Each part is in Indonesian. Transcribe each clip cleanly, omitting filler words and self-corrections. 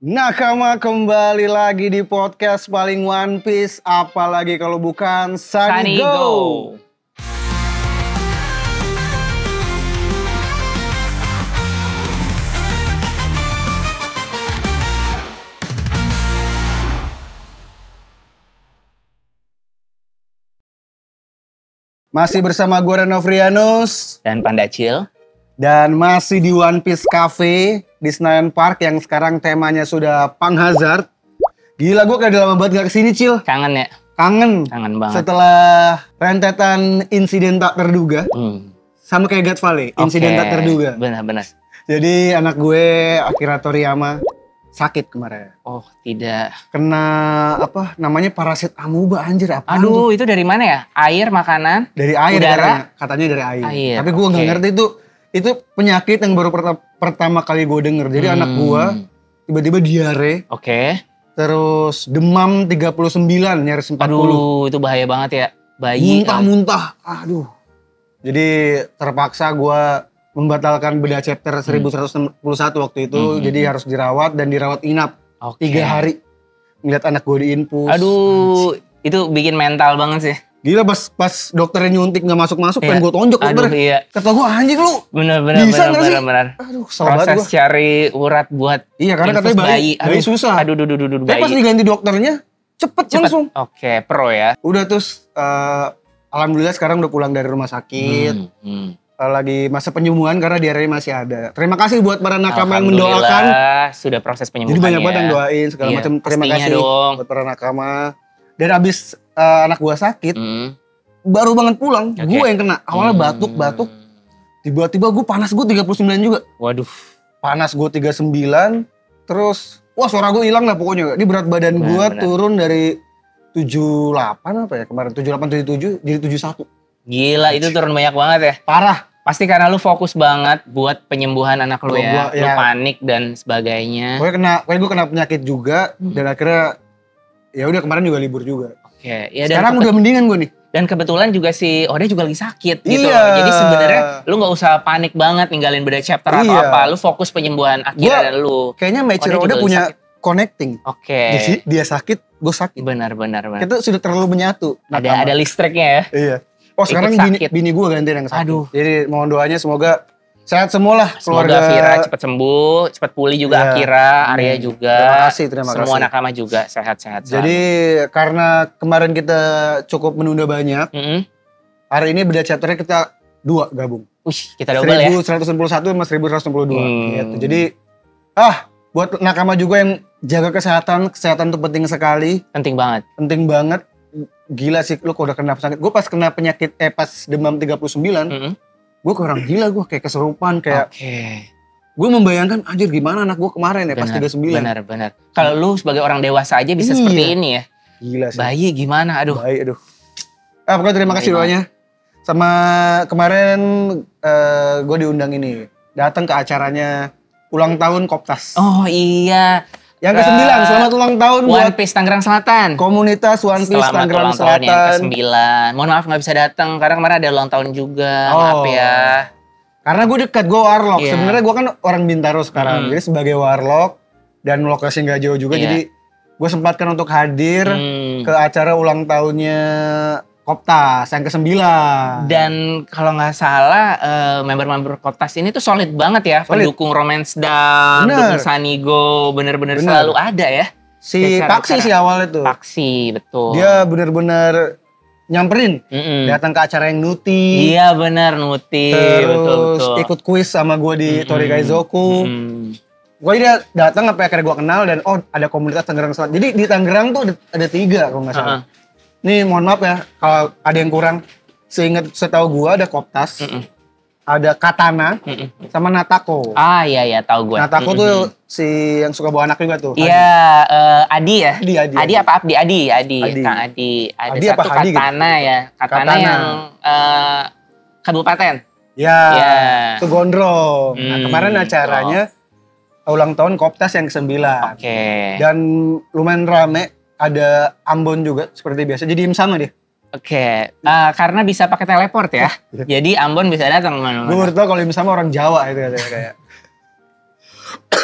Nakama kembali lagi di podcast paling One Piece, apalagi kalau bukan Sunny Go. Masih bersama gue Renofrianus dan Pandacil. Dan masih di One Piece Cafe di Senayan Park yang sekarang temanya sudah Punk Hazard. Gila, gue kayak udah lama banget gak kesini, Cil. Kangen ya? Kangen banget. Setelah rentetan insiden tak terduga. Sama kayak God Valley, insiden tak terduga. Benar-benar. Jadi anak gue Akira Toriyama sakit kemarin. Oh, tidak. Kena apa namanya parasit amuba, anjir, apa? Aduh, itu dari mana ya? Air, makanan? Dari air, udara? Katanya dari air. Tapi gue nggak ngerti itu penyakit yang baru pertama kali gue denger. Jadi anak gue tiba-tiba diare. Terus demam 39, nyaris 40. Aduh, itu bahaya banget ya. Bayi. Muntah-muntah. Aduh. Jadi terpaksa gue membatalkan bedah chapter 1161 waktu itu. Jadi harus dirawat dan dirawat inap 3 hari. Ngeliat anak gue diinfus. Aduh, itu bikin mental banget sih. Gila, pas dokternya nyuntik gak masuk-masuk, pengen gue tonjok dokter. Iya. Kata gue, anjing lu. Bener. Aduh, proses cari urat buat karena katanya bayi susah. Aduh, tapi pas diganti dokternya, cepet. Langsung. Pro ya. Udah terus, alhamdulillah sekarang udah pulang dari rumah sakit. Lagi masa penyembuhan karena diarenya masih ada. Terima kasih buat para nakama yang mendoakan. Sudah proses penyembuhan. Jadi banyak banget yang doain segala macam. Terima kasih buat para nakama. Dan abis anak gua sakit, baru banget pulang, gue yang kena. Awalnya batuk, tiba-tiba gue panas, gue 39 juga. Waduh. Panas gue 39, terus wah suara gue hilang lah pokoknya. Ini berat badan gue turun dari 78 apa ya kemarin, 78, 77 jadi 71. Gila, itu turun banyak banget ya? Parah. Pasti karena lu fokus banget buat penyembuhan anak lu ya. Lu panik dan sebagainya. Pokoknya gue kena penyakit juga, dan akhirnya ya udah kemarin juga libur juga. Ya, sekarang udah mendingan gue nih. Dan kebetulan juga si Ode juga lagi sakit gitu. Jadi sebenarnya lu nggak usah panik banget ninggalin beda chapter atau apa. Lu fokus penyembuhan Akira dan lu. Kayaknya Meiichiro Oda punya connecting. Dia sakit, gue sakit. Benar. Kita sudah terlalu menyatu. Ada listriknya ya. Iya. Oh sekarang bini gue gantiin yang sakit. Aduh. Jadi mohon doanya semoga sehat semua lah keluarga. Semoga Vira cepat sembuh, cepat pulih juga Akira, Arya juga. Terima kasih. Semua nakama juga sehat-sehat. Jadi karena kemarin kita cukup menunda banyak, hari ini beda chapternya kita 2 gabung. Kita double ya. 1161 sama 1162 gitu. Jadi buat nakama juga yang jaga kesehatan itu penting sekali. Penting banget. Gila sih lu kalau udah kena penyakit. Gue pas kena penyakit pas demam 39, gue orang gila, gue kayak keserupan, kayak gue membayangkan anjir gimana anak gue kemarin ya pas 39. Benar. Kalau lu sebagai orang dewasa aja bisa seperti ini ya. Gila sih. Bayi gimana, aduh. Pokoknya terima kasih doanya. Sama kemarin gue diundang ini, datang ke acaranya ulang tahun Koptas. Oh iya. Yang ke-9, selamat ulang tahun One Piece Tangerang Selatan. Komunitas One Piece Tangerang Selatan. Yang ke-9. Mohon maaf gak bisa datang karena kemarin ada ulang tahun juga. Maaf ya. Karena gue dekat, gue warlock. Sebenarnya gue kan orang Bintaro sekarang. Jadi sebagai warlock dan lokasi gak jauh juga. Jadi gue sempatkan untuk hadir ke acara ulang tahunnya Koptas yang ke-9. Dan kalau nggak salah member-member Koptas ini tuh solid banget ya. Pendukung Romance Down, pendukung Sunny Go, bener-bener selalu ada ya. Si Paksi sih awalnya tuh. Paksi, betul. Dia bener-bener nyamperin, datang ke acara yang Nuti. Iya bener, Nuti. Terus betul. Ikut kuis sama gue di Torikaizoku. Gue dia datang sampai akhirnya gue kenal dan ada komunitas Tangerang Selatan. Jadi di Tangerang tuh ada 3 kalau nggak salah. Nih mohon maaf ya kalau ada yang kurang. Setahu gua ada Koptas, ada Katana, sama Natako. Iya tahu gua. Natako tuh si yang suka bawa anak juga tuh. Iya, Adi ya. Adi apa Abdi? Adi. Kang Adi. Ada Adi satu apa Hadi Katana gitu? Ya. Katana yang kabupaten. Ya. Itu gondrong. Nah kemarin acaranya ulang tahun Koptas yang ke-9. Dan lumayan rame. Ada Ambon juga seperti biasa. Jadi sama dia. Karena bisa pakai teleport ya. Jadi Ambon bisa datang mana-mana. Gue baru tau kalau sama orang Jawa itu kayak.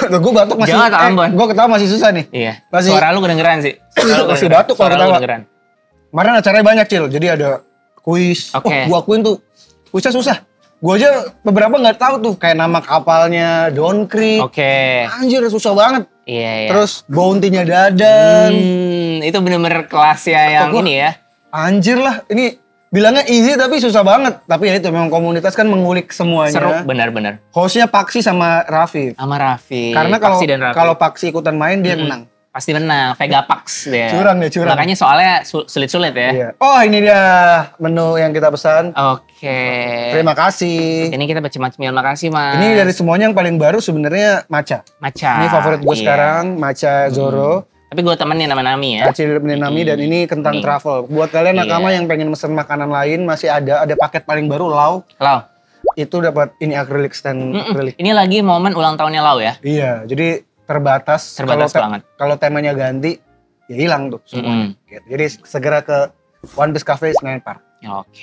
Gue batuk masih, gue ketawa masih susah nih. Iya. Suara lu kedengeran sih. Masih batuk kalau ketawa. Kemarin acaranya banyak, Cil. Jadi ada kuis. Gue akuin tuh kuisnya susah. Gue aja beberapa nggak tahu tuh kayak nama kapalnya Don Creek. Anjir susah banget. Iya. Terus bounty-nya Dadan. Itu bener-bener kelasnya yang ini ya. Anjir lah, ini bilangnya easy tapi susah banget. Tapi ya itu memang komunitas kan mengulik semuanya. Seru, benar-benar. Hostnya Paksi sama Raffi. Karena kalau Paksi ikutan main dia menang. Pasti menang, Vega Pax dia. Curang. Makanya soalnya sulit-sulit ya. Iya. Oh ini dia menu yang kita pesan. Terima kasih. Ini kita cemil makasih Mas. Ini dari semuanya yang paling baru sebenarnya matcha. Ini favorit gue sekarang, matcha Zoro. Tapi gue temenin sama Nami ya. Temenin Nami dan ini kentang truffle. Buat kalian nakama yang pengen mesen makanan lain masih ada paket paling baru Lau. Itu dapat ini acrylic stand acrylic. Ini lagi momen ulang tahunnya Lau ya. Iya, jadi terbatas banget. Kalau temanya ganti, ya hilang tuh semua. Jadi segera ke One Piece Cafe Senayan Park.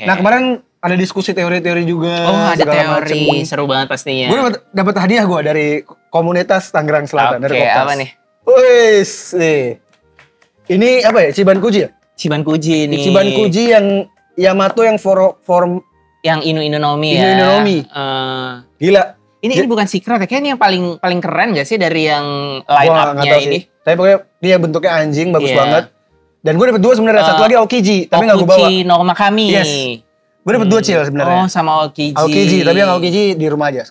Nah kemarin ada diskusi teori-teori juga. Ada teori, seru banget pastinya. Gue dapat hadiah gue dari komunitas Tangerang Selatan dari Koptas. Apa nih? Wih, ini apa ya? Chiban Kuji ya? Chiban Kuji nih. Chiban Kuji yang Yamato yang form yang Inu-Inonomi ya. Inu-Inonomi. Gila. Ini bukan secret ya, kayaknya ini yang paling keren gak sih dari yang line up-nya ini? Tapi pokoknya dia bentuknya anjing, bagus banget. Dan gue dapet 2 sebenarnya, satu lagi Aokiji, tapi gak gue bawa. Okuchi no Makami. Yes. Gue dapet 2 Cil sebenarnya. Sama Aokiji. Aokiji, tapi yang Aokiji di rumah aja.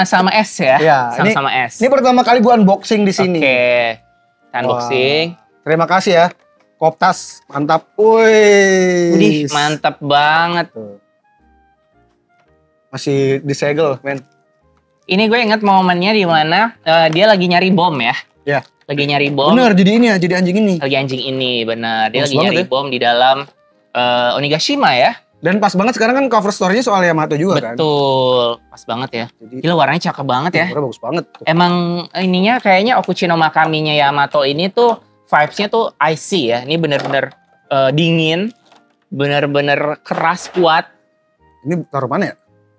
Sama S ya? Iya. Sama S. Ini pertama kali gue unboxing di sini. Unboxing. Terima kasih ya. Koptas, mantap. Wih. Mantap banget. Masih disegel, men. Ini gue inget momennya di mana dia lagi nyari bom ya. Iya. Lagi nyari bom. Bener, jadi ini ya, jadi anjing ini. Lagi anjing ini, bener. Dia lagi nyari bom di dalam Onigashima ya. Dan pas banget sekarang kan cover story-nya soal Yamato juga kan. Betul, pas banget ya. Gila warnanya cakep banget ya. Warnanya bagus banget. Emang ininya kayaknya Okuchi no Makami-nya Yamato ini tuh vibes-nya tuh icy ya. Ini bener-bener dingin, bener-bener keras, kuat. Ini taruh mana ya?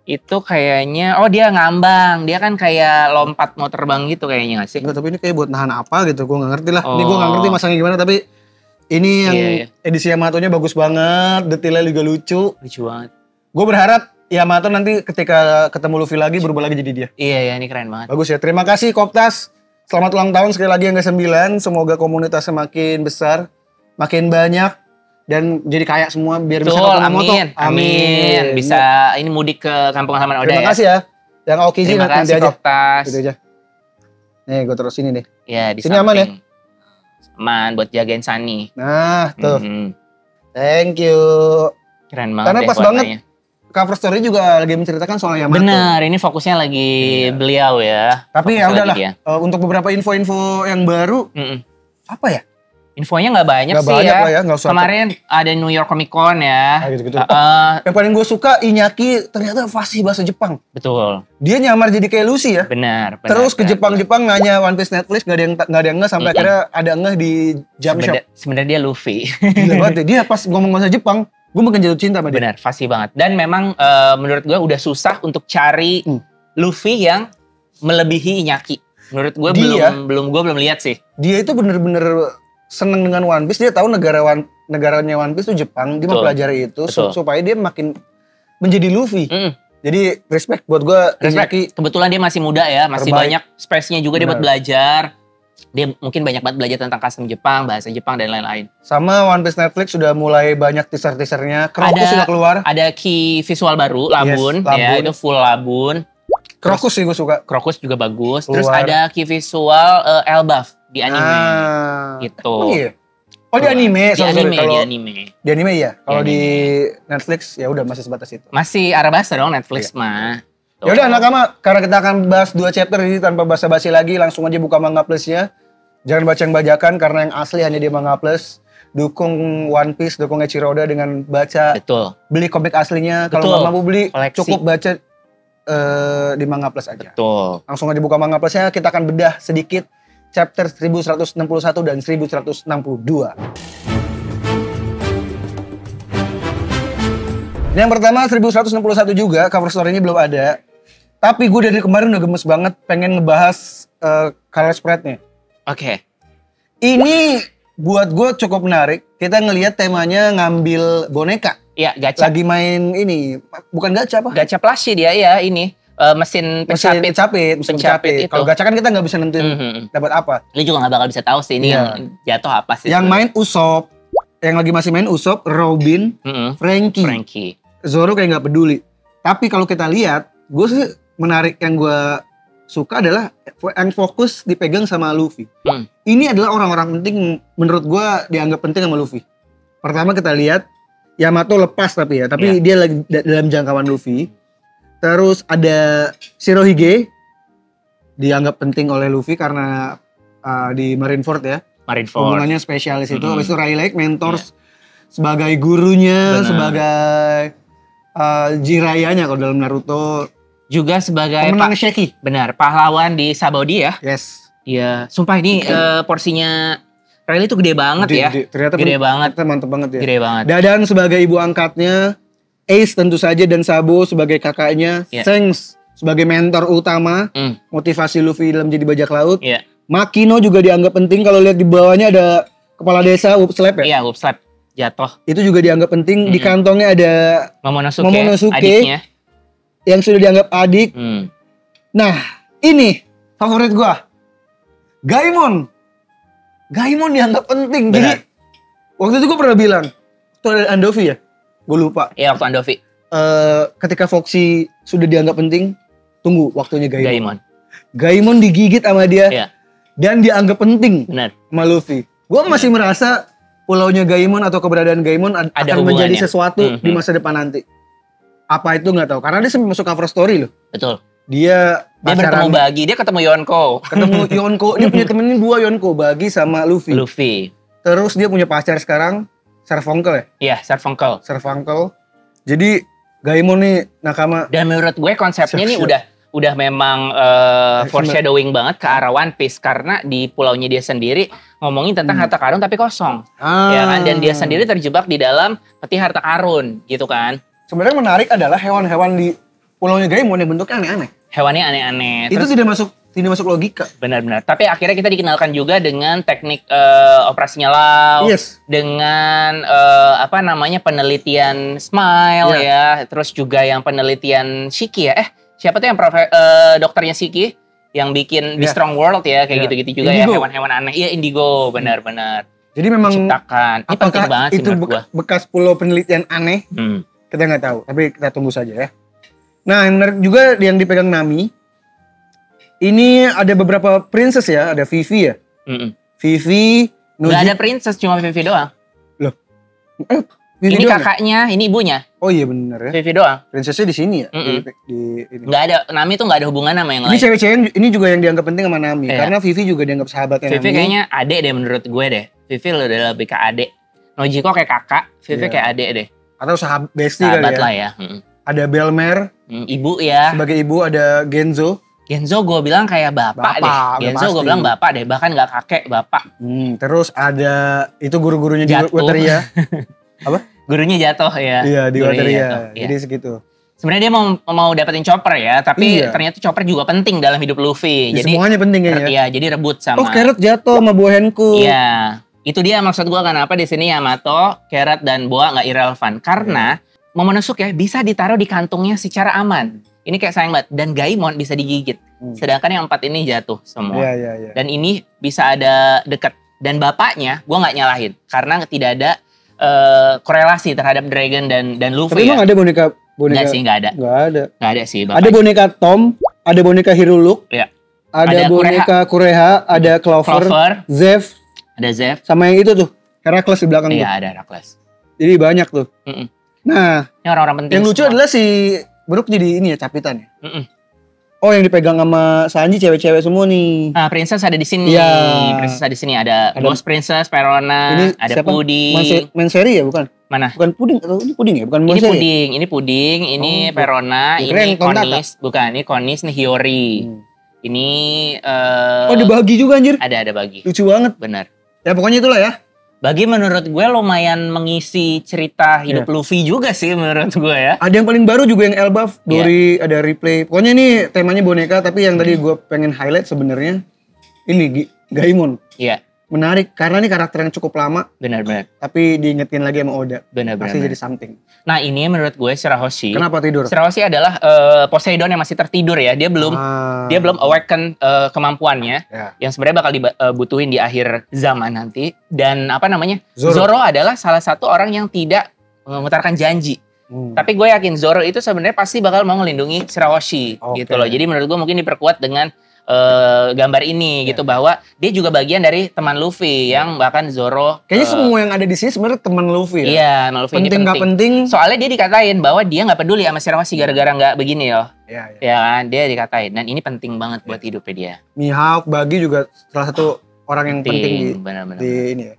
Itu kayaknya, dia ngambang. Dia kan kayak lompat mau terbang gitu kayaknya gak sih? Enggak, tapi ini kayak buat nahan apa gitu, gue gak ngerti lah. Ini gue gak ngerti masangnya gimana, tapi ini yang edisi Yamato-nya bagus banget, detailnya juga lucu. Lucu banget. Gue berharap Yamato nanti ketika ketemu Luffy lagi berubah lagi jadi dia. Iya, ini keren banget. Bagus ya, terima kasih Koptas. Selamat ulang tahun sekali lagi yang ke-9, semoga komunitasnya makin besar, makin banyak. Dan jadi kaya semua biar bisa ketemu moto. Amin. Bisa ini mudik ke kampung halaman Oda. Terima kasih ya. Yang Aokiji nanti aja. Terima kasih gitu aja. Nih gue terus ini nih. Ya di sini aman ya? Aman buat jagain Sunny. Nah tuh. Thank you. Keren banget. Karena pas banget cover story juga lagi menceritakan soal Yamato. Benar, ini fokusnya lagi beliau ya. Tapi ya udahlah. Untuk beberapa info-info yang baru. Apa ya? Infonya nggak banyak sih ya. Kemarin ada New York Comic Con ya. Gitu-gitu. Yang paling gue suka Iñaki ternyata fasih bahasa Jepang. Betul. Dia nyamar jadi kayak Lucy ya. Benar. Terus ke Jepang nanya One Piece Netflix nggak ada yang ngeh sampai akhirnya ada ngeh di Jump Shop. Sebenarnya dia Luffy. Gila banget dia pas ngomong bahasa Jepang, gue makin jatuh cinta sama dia. Benar, fasih banget. Dan memang menurut gue udah susah untuk cari Luffy yang melebihi Iñaki. Menurut gue belum lihat sih. Dia itu bener-bener seneng dengan One Piece, dia tahu negaranya One Piece itu Jepang, dia mempelajari itu supaya dia makin menjadi Luffy. Jadi respect buat gue. Kebetulan dia masih muda ya, masih banyak space-nya juga dia buat belajar. Dia mungkin banyak banget belajar tentang custom Jepang, bahasa Jepang dan lain-lain. Sama One Piece Netflix sudah mulai banyak teaser-teasernya. Crocus sudah keluar. Ada key visual baru, Labun. Ya, itu full Labun. Crocus sih gue suka. Crocus juga bagus. Terus ada key visual Elbaf di anime gitu. Oh di anime, di anime ya. Kalau di Netflix ya udah masih sebatas itu. Masih Arabasta dong Netflix mah. Ya udah nakama, karena kita akan bahas 2 chapter ini tanpa basa-basi lagi, langsung aja buka Manga Plus-nya. Jangan baca yang bajakan karena yang asli hanya di Manga Plus. Dukung One Piece, dukung Eiichiro Oda dengan baca. Betul. Beli komik aslinya. Kalau nggak mampu beli, cukup baca di Manga Plus aja. Betul. Langsung aja buka Manga Plus-nya, kita akan bedah sedikit chapter 1161 dan 1162. Yang pertama 1161 juga, cover story-nya belum ada. Tapi gue dari kemarin udah gemes banget pengen ngebahas color spread-nya. Oke. Ini buat gue cukup menarik. Kita ngelihat temanya ngambil boneka. Iya, gacha. Lagi main ini, bukan gacha apa? Gacha plushie dia ya ini. Mesin pencapit itu. Kalau gacha kan kita nggak bisa nentuin dapat apa. Lu juga nggak bakal bisa tahu sih ini yang jatuh apa sih. Yang main Usopp, yang lagi masih main Usopp, Robin, Frankie. Zoro kayak nggak peduli. Tapi kalau kita lihat, gue sih menarik yang gue suka adalah yang fokus dipegang sama Luffy. Ini adalah orang-orang penting menurut gue dianggap penting sama Luffy. Pertama kita lihat Yamato lepas tapi dia lagi dalam jangkauan Luffy. Terus ada Shirohige dianggap penting oleh Luffy karena di Marineford ya. Hubungannya spesialis itu. Habis itu Rayleigh mentors sebagai gurunya, sebagai Jiraiya-nya kalau dalam Naruto. Juga sebagai pemenang Sheki. Benar, pahlawan di Sabaody ya. Yes. Iya, sumpah ini porsinya Rayleigh itu gede banget ya. Ternyata gede banget. Ternyata mantep banget ya. Gede banget. Dadan sebagai ibu angkatnya, Ace tentu saja dan Sabo sebagai kakaknya, Shanks sebagai mentor utama, motivasi Luffy dalam jadi bajak laut. Makino juga dianggap penting kalau lihat di bawahnya ada kepala desa Whoop Slap ya. Iya, Whoop Slap jatuh. Itu juga dianggap penting. Di kantongnya ada Momonosuke adiknya. Yang sudah dianggap adik. Nah, ini favorit gua. Gaimon dianggap penting. Benar. Jadi waktu itu gua pernah bilang, itu ada Andovi ya? Gue lupa. Iya, waktu Andovi. Ketika Foxy sudah dianggap penting, tunggu waktunya Gaimon. Gaimon digigit sama dia. Iya. Dan dianggap penting. Benar. Sama Luffy. Gue masih merasa pulaunya Gaimon atau keberadaan Gaimon akan menjadi sesuatu di masa depan nanti. Apa itu nggak tahu. Karena dia sempat masuk cover story loh. Betul. Dia bertemu Bagi, dia ketemu Yonko. Dia punya temenin 2 Yonko, Bagi sama Luffy. Terus dia punya pacar sekarang, Serfunkel ya? Iya, Serfunkel. Jadi Gaimon nih nakama. Dan menurut gue konsepnya nih udah memang foreshadowing banget ke arah One Piece. Karena di pulaunya dia sendiri ngomongin tentang harta karun tapi kosong. Ya kan? Dan dia sendiri terjebak di dalam peti harta karun gitu kan. Sebenarnya menarik adalah hewan-hewan di pulaunya Gaimon yang bentuknya aneh-aneh. Hewannya aneh-aneh. Itu tidak masuk logika. Benar-benar. Tapi akhirnya kita dikenalkan juga dengan teknik operasinya Law. Yes. Dengan penelitian Smile ya. Terus juga yang penelitian Shiki ya. Siapa tuh yang dokternya Shiki yang bikin The Strong World ya, kayak gitu-gitu juga. Indigo. Ya, hewan-hewan aneh. Iya, Indigo, benar-benar. Jadi memang ciptakan. Ini penting banget sih menurut gua. Bekas pulau penelitian aneh? Kita nggak tahu, tapi kita tunggu saja ya. Nah, yang menarik juga yang dipegang Nami. Ini ada beberapa princess ya, ada Vivi ya. Vivi, Noji. Gak ada princess, cuma Vivi doang. Loh. Vivi ini doang kakaknya, ini ibunya. Oh iya benar ya. Vivi doang. Princessnya di sini ya? Ini. Gak ada, Nami tuh gak ada hubungan sama yang lain. Ini cewek-cewek ini juga yang dianggap penting sama Nami. Karena Vivi juga dianggap sahabatnya Vivi Nami. Kayaknya adek deh menurut gue deh. Vivi udah lebih ke adek. Nojiko kayak kakak, Vivi kayak adek deh. Atau sahabat bestie kali ya. Sahabat lah ya. Ada Belmer. Ibu ya. Sebagai ibu ada Genzo. Genzo gue bilang kayak bapak deh. Genzo gue bilang bapak deh. Bahkan gak kakek, bapak. Terus ada itu guru-gurunya di Wateria. Apa? Gurunya jatuh ya. Iya di Wateria. Jadi segitu. Sebenarnya dia mau dapetin Chopper ya. Tapi ternyata Chopper juga penting dalam hidup Luffy. Jadi semuanya penting kayaknya. Iya, jadi rebut sama. Oh, Carrot jatuh sama Boa Hancock. Iya. Itu dia maksud gue kenapa di sini Yamato, Carrot dan Boa nggak irrelevan. Karena Momonosuke ya bisa ditaruh di kantongnya secara aman. Ini kayak sayang banget. Dan Gaimon bisa digigit. Sedangkan yang 4 ini jatuh semua. Iya. Dan ini bisa ada dekat. Dan bapaknya gue nggak nyalahin. Karena tidak ada korelasi terhadap Dragon dan Luffy. Tapi emang ada boneka? Nggak sih, nggak ada. Nggak ada sih bapaknya. Ada boneka Tom, ada boneka Hiruluk. Iya. Ada boneka Kureha, ada Clover, Zeff. Ada Zeff. Sama yang itu tuh, Heracles di belakang tuh. Iya, ada Heracles. Jadi banyak tuh. Nah, ini orang-orang penting. Yang lucu adalah si Brook jadi ini ya, capitan ya. Oh, yang dipegang sama Sanji cewek-cewek semua nih. Nah, Princess ada di sini. Princess ada di sini. Ada Boss Princess, Perona, ini ada siapa? Puding. Manseri ya, bukan? Mana? Bukan Puding atau ini Puding ya? Bukan ini Manseri. Puding, ini Perona, ini Konis. Bukan, ini Konis, ini Hiyori. Ini oh, ada Bagi juga anjir. Ada Bagi. Lucu banget. Benar. Ya pokoknya itulah ya. Bagi menurut gue lumayan mengisi cerita hidup Luffy juga sih menurut gue ya. Ada yang paling baru juga yang Elbaf, Dory, ada replay. Pokoknya ini temanya boneka, tapi yang tadi gue pengen highlight sebenarnya ini Gaimon. Iya. Menarik karena ini karakter yang cukup lama. Benar-benar. Tapi diingetin lagi sama Oda. Benar-benar. Pasti jadi something. Nah ini menurut gue Shirahoshi. Kenapa tidur? Shirahoshi adalah Poseidon yang masih tertidur ya. Dia belum awaken kemampuannya. Yang sebenarnya bakal dibutuhin di akhir zaman nanti. Dan apa namanya? Zoro adalah salah satu orang yang tidak memutarkan janji. Tapi gue yakin Zoro itu sebenarnya pasti bakal mau melindungi Shirahoshi gitu loh. Jadi menurut gue mungkin diperkuat dengan gambar ini gitu, bahwa dia juga bagian dari teman Luffy yang bahkan Zoro kayaknya semua yang ada di sini sebenarnya teman Luffy ya. Iya, Luffy penting ini nggak penting. Soalnya dia dikatain bahwa dia nggak peduli sama Shirahoshi gara-gara nggak begini loh. Iya. Ya kan, dia dikatain dan ini penting banget buat hidupnya dia. Mihawk Bagi juga salah satu orang yang penting di ini ya.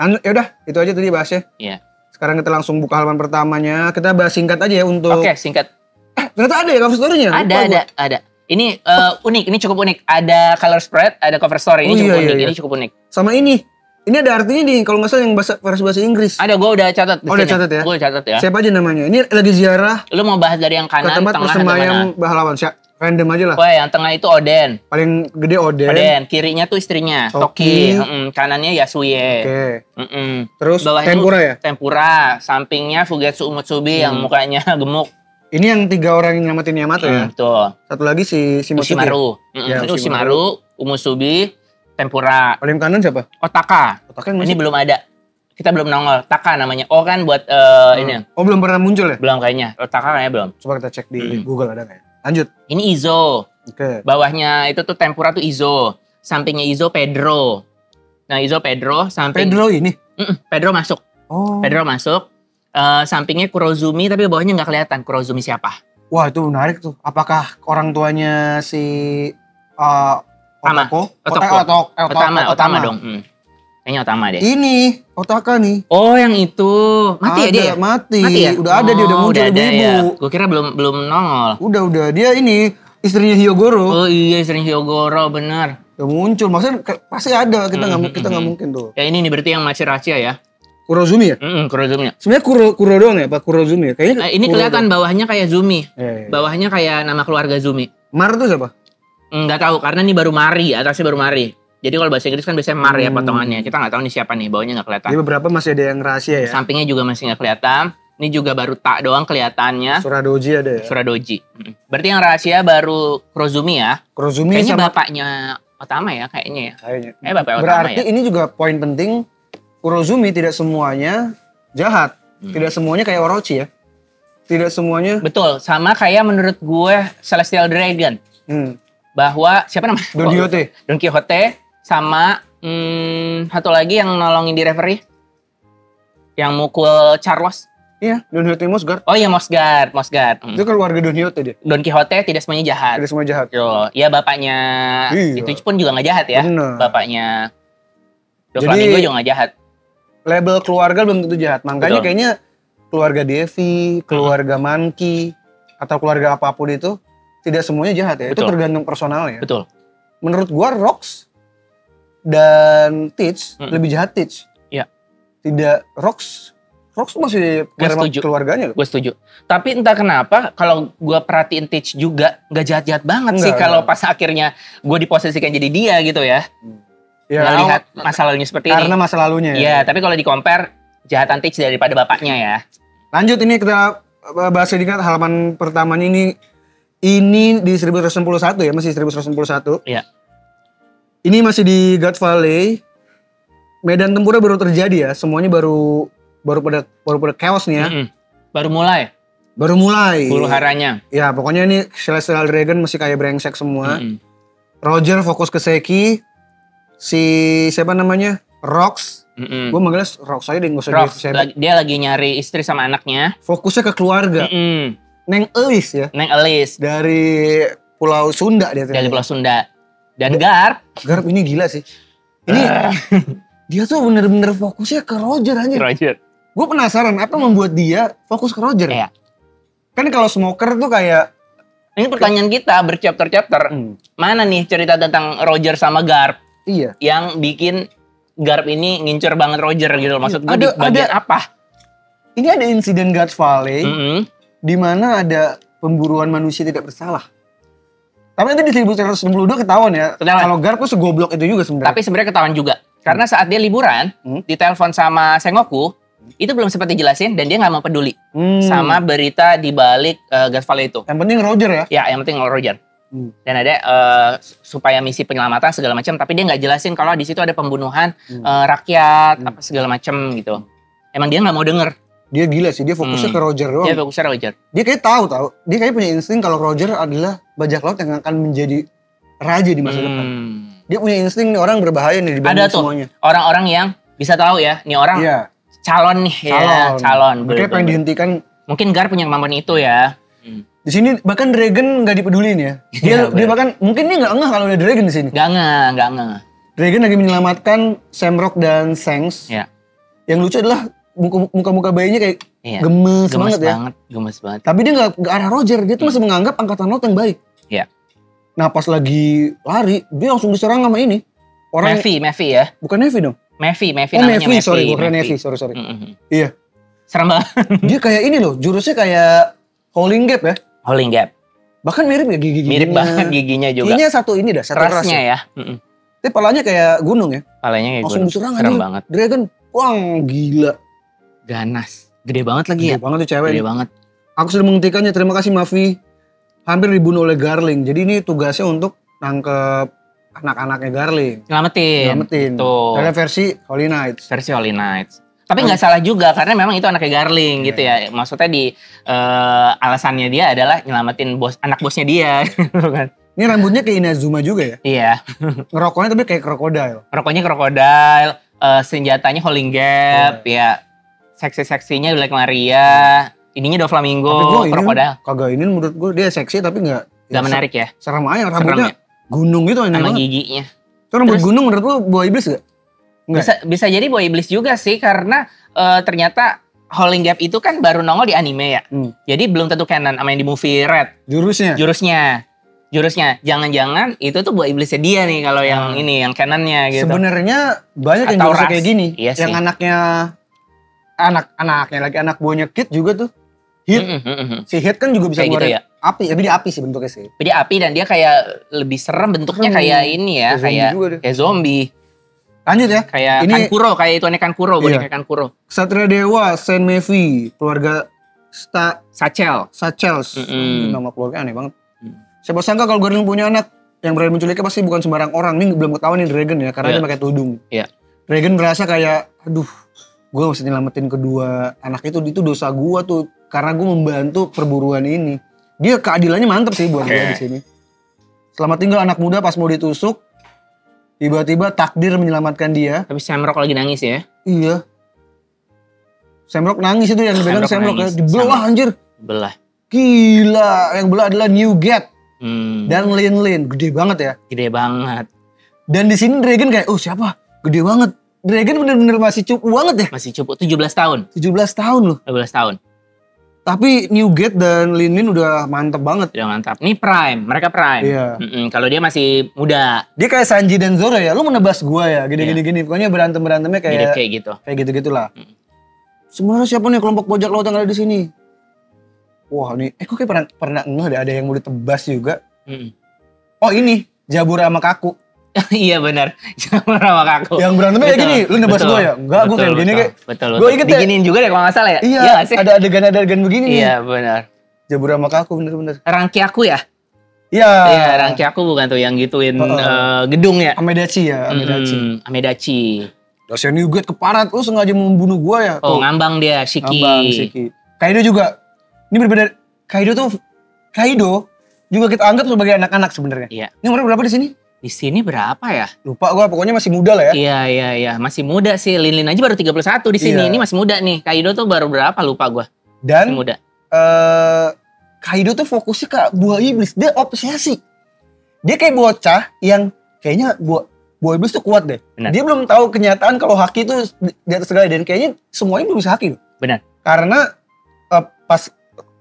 Nah, yaudah itu aja tadi bahasnya. Iya. Sekarang kita langsung buka halaman pertamanya. Kita bahas singkat aja ya untuk. Oke, singkat. Ternyata ada ya cover story-nya? Ada. Ini unik, ini cukup unik. Ada color spread, ada cover story. Ini cukup unik, ini cukup unik. Sama ini ada artinya nih, kalau nggak salah yang versi bahasa Inggris. Ada, gue udah catat. Udah catat ya? Gue catat ya. Siapa aja namanya? Ini lagi ziarah. Lu mau bahas dari yang kanan, ke tempat tengah, persembahyang pahlawan. Random aja lah. Oh, yang tengah itu Oden. Paling gede Oden. Kirinya tuh istrinya, Toki. Kanannya Yasuye. Oke. Terus Tempura ya? Tempura. Sampingnya Fugetsu Umutsubi yang mukanya gemuk. Ini yang 3 orang yang nyamatin Yamato ya? Betul. Satu lagi si Ushimaru. Ushimaru, Umusubi, Tempura. Paling kanan siapa? Otaka yang ini belum ada. Kita belum nongol. Taka namanya. Oh kan buat ini. Oh belum pernah muncul ya? Belum kayaknya. Otaka kayaknya belum. Coba kita cek di Google ada nggak ya? Lanjut. Ini Izo. Oke. Bawahnya itu tuh Tempura tuh Izo. Sampingnya Izo Pedro. Nah Izo Pedro. Pedro ini? Pedro masuk. Oh. Pedro masuk. Sampingnya Kurozumi tapi bawahnya nggak kelihatan Kurozumi siapa. Wah itu menarik tuh. Apakah orang tuanya si Otama dong. Kayaknya Otama deh. Ini Otaka nih. Oh yang itu mati ya dia? Mati ya? Udah ada dia udah muncul ibu. Ya. Gue kira belum nongol. Udah dia ini istrinya Hyogoro. Oh iya istrinya Hyogoro bener. Udah muncul maksudnya pasti ada kita nggak mungkin tuh. Ya ini nih berarti yang masih rahasia ya. Kurozumi ya? Kurozumi. Sebenarnya Kuro doang ya, Pak Kurozumi ya? Kayaknya ini kelihatan bawahnya kayak Zumi. Bawahnya kayak nama keluarga Zumi. Mar itu siapa? Nggak tahu karena ini baru Mari, atasnya baru Mari. Jadi kalau bahasa Inggris kan biasanya Mar ya potongannya. Kita nggak tahu nih siapa nih, bawahnya nggak kelihatan. Jadi beberapa masih ada yang rahasia ya? Sampingnya juga masih nggak kelihatan. Ini juga baru tak doang kelihatannya. Suradoji ada ya? Suradoji. Berarti yang rahasia baru Kurozumi ya? Kurozumi kayaknya sama bapaknya Otama ya kayaknya ya? Kayaknya. Bapaknya Otama berarti ya? Ini juga poin penting. Kurozumi tidak semuanya jahat. Tidak semuanya kayak Orochi ya. Tidak semuanya. Betul. Sama kayak menurut gue Celestial Dragon. Bahwa siapa namanya? Don Quixote. Sama satu lagi yang nolongin di referee. Yang mukul Charlos. Iya. Don Quixote Mosgard. Oh iya Mosgard. Itu keluarga Don Quixote dia. Don Quixote tidak semuanya jahat. Tidak semuanya jahat. Iya bapaknya. Itu pun juga gak jahat ya. Bener. Bapaknya Doflamingo juga gak jahat. Label keluarga belum tentu jahat. Makanya kayaknya keluarga Devi, keluarga Monkey, atau keluarga apapun itu tidak semuanya jahat ya. Betul. Itu tergantung personalnya. Betul. Menurut gua Rox dan Teach lebih jahat Teach. Iya. Tidak Rox masih keluarganya loh. Gue setuju. Tapi entah kenapa kalau gua perhatiin Teach juga gak jahat-jahat banget sih kalau pas akhirnya gua diposisikan jadi dia gitu ya. Ya, melihat masa lalunya seperti ini. Karena masa lalunya ya. Iya, tapi kalau di-compare jahatan Teach daripada bapaknya ya. Lanjut ini kita bahas sedikit halaman pertamanya ini di 1191 ya, masih 1191. Iya. Ini masih di God Valley. Medan tempurnya baru terjadi ya, semuanya baru pada chaos nih ya. Baru mulai. Huru haranya. Ya, pokoknya ini Celestial Dragon masih kayak brengsek semua. Roger fokus ke Seki. Si siapa namanya? Rox. Gue manggilnya Rox aja deh, gak usah Rox. Dia lagi nyari istri sama anaknya. Fokusnya ke keluarga. Neng Elis ya. Neng Elis. Dari Pulau Sunda dia. Dari Pulau Sunda. Dan Garp ini gila sih. Ini dia tuh bener-bener fokusnya ke Roger aja. Roger. Gue penasaran apa membuat dia fokus ke Roger. Iya. Kan kalau smoker tuh kayak. Ini pertanyaan kita berchapter-chapter. Mana nih cerita tentang Roger sama Garp? Iya. Yang bikin Garp ini ngincer banget Roger gitu. Maksud gue di Ada- bagian apa? Ini ada insiden Guards Valley di mana ada pemburuan manusia tidak bersalah. Tapi nanti di 1192 ketahuan ya. Ketahuan. Kalau Garp tuh segoblok itu juga sebenarnya. Tapi sebenarnya ketahuan juga. Karena saat dia liburan, ditelepon sama Sengoku, itu belum sempat dijelasin dan dia nggak mau peduli sama berita di balik Guards Valley itu. Yang penting Roger ya. Ya, yang penting Roger. Dan ada supaya misi penyelamatan segala macam, tapi dia nggak jelasin kalau di situ ada pembunuhan rakyat apa segala macam gitu. Emang dia nggak mau denger. Dia gila sih, dia fokusnya ke Roger doang. Dia fokusnya Roger. Dia kayak tahu. Dia kayak punya insting kalau Roger adalah bajak laut yang akan menjadi raja di masa depan. Dia punya insting nih orang berbahaya nih dibanding Ada tuh semuanya. orang-orang yang bisa tahu ya, nih orang Iya, calon nih ya, calon. Makanya pengen dihentikan. Mungkin Gar punya kemampuan itu ya. Di sini bahkan Dragon nggak dipedulin ya. Dia bahkan mungkin dia nggak ngeh kalau ada Dragon di sini. Gak nge. Dragon lagi menyelamatkan Shamrock dan Shanks. Ya. Yang lucu adalah muka-muka bayinya kayak Iya. gemes banget ya. Gemes banget. Tapi dia nggak ke arah Roger, dia tuh masih menganggap angkatan laut yang baik. Iya. Nah pas lagi lari, dia langsung diserang sama ini. Orang Mevi ya. bukan Navy dong. Mevi Oh namanya Navy, sorry, gue kira Navy, sorry. Iya. Serem banget. Dia kayak ini loh, jurusnya kayak Howling Gap ya. Howling Gap. Bahkan mirip ya gigi-giginya. Mirip banget giginya juga. Giginya satu ini dah, satu keras Kerasnya ya. ya. Tapi palanya kayak gunung ya. Palanya kayak Langsung gunung. diserang Serem aja. banget. Dragon, wah gila. Ganas. Gede banget lagi Gede ya. banget tuh cewek. Gede nih. banget. Aku sudah menghentikannya, terima kasih Mavi. Hampir dibunuh oleh Garling. Jadi ini tugasnya untuk nangkep anak-anaknya Garling. Nyelamatin. Tuh. Ada versi Holy Knights. Versi Holy Knights. Tapi nggak salah juga karena memang itu anaknya Garling gitu ya. Maksudnya di alasannya dia adalah nyelamatin anak bosnya dia gitu kan. Ini rambutnya kayak Inazuma juga ya. Iya. Ngerokoknya tapi kayak krokodil. Rokoknya krokodil, senjatanya Howling Gap, ya. Seksi-seksinya Black Maria, ininya Doflamingo, Tapi gue ini krokodil. kagak ini menurut gue dia seksi tapi nggak Gak menarik ya. serem aja rambutnya ya? gunung gitu aneh Sama banget. giginya. Itu rambut Terus- gunung menurut lu buah iblis gak? Enggak. Bisa jadi buah iblis juga sih karena ternyata Howling Gap itu kan baru nongol di anime ya. Jadi belum tentu canon sama yang di movie Red. Jurusnya. Jangan-jangan itu tuh buah iblisnya dia nih kalau yang ini, yang canonnya gitu. Sebenarnya banyak yang Atau jurusnya ras. kayak gini. Iya Yang sih. anaknya lagi anak buahnya Kid juga tuh. Hit. Si Hit kan juga bisa Kayak gitu ngeluarin ya? api. Tapi dia api sih bentuknya sih. Dia api dan dia kayak lebih serem bentuknya kayak ini ya, Kayak zombie kayak juga dia. kayak zombie. Lanjut ya. Kayak Ini Kankuro, kayak itu Kankuro, boneka Kankuro. Satria Dewa, Saint Mevi, keluarga Sachel. Sachels. Nama keluarga aneh banget. Siapa sangka kalau Garling punya anak yang berani menculiknya pasti bukan sembarang orang. Ini belum ketahuan nih Dragon ya, karena dia pakai tudung. Iya. Dragon merasa kayak, aduh, gue mesti nyelamatin kedua anak itu dosa gue tuh, karena gue membantu perburuan ini. Dia keadilannya mantep sih buat gue di sini. Selamat tinggal anak muda pas mau ditusuk, tiba-tiba takdir menyelamatkan dia. Tapi Shamrock lagi nangis ya. Iya. Shamrock nangis itu yang dipegang Shamrock ya, nangis. dibelah anjir. Belah. Gila, yang belah adalah Newgate dan Lin, gede banget ya. Gede banget. Dan di sini Dragon kayak, oh siapa? Gede banget. Dragon bener-bener masih cupu banget ya. Masih cukup 17 tahun. 17 tahun loh. 12 tahun. Tapi Newgate dan Lin udah mantep banget. Udah mantap. Ini prime, mereka prime. Iya. Kalau dia masih muda. Dia kayak Sanji dan Zoro ya, lu menebas gua ya, gini. Pokoknya berantem-berantemnya Mirip kayak kayak gitu. kayak gitu-gitulah. Sebenarnya siapa nih kelompok bajak laut yang ada di sini? Wah nih, kok kayak pernah ngeh ada yang mau ditebas juga. Oh ini, Jabura sama Kaku. Iya benar. Sama Kaku. Yang berantemnya kayak gini, lu nebas gua ya? Enggak, gua kayak gini kayak. Betul. Gua inget ya. Diginiin juga deh kalau nggak salah ya. Iya, nggak sih? ada adegan-adegan begini nih. Iya benar. Jabura sama Kaku bener-bener. Rangkiaku ya? Iya. Iya, Rangkiaku bukan tuh yang gituin gedung ya? Amedachi ya, Amedachi. Dosen Newgate keparat, lu sengaja membunuh gua ya? Oh, ngambang dia, Shiki. Ngambang, Shiki. Kaido juga. Ini berbeda. Kaido juga kita anggap sebagai anak-anak sebenarnya. Iya. Ini umurnya berapa di sini? Di sini berapa ya? Lupa gua, pokoknya masih muda lah ya. Iya. Masih muda sih. Lin aja baru 31 di sini. Iya. Ini masih muda nih. Kaido tuh baru berapa lupa gua. Dan Masih muda. Kaido tuh fokusnya ke buah iblis. Dia obsesi. Dia kayak bocah yang kayaknya buah iblis tuh kuat deh. Benar. Dia belum tahu kenyataan kalau haki itu di atas segala. Dan kayaknya semuanya belum bisa haki. Benar. Karena pas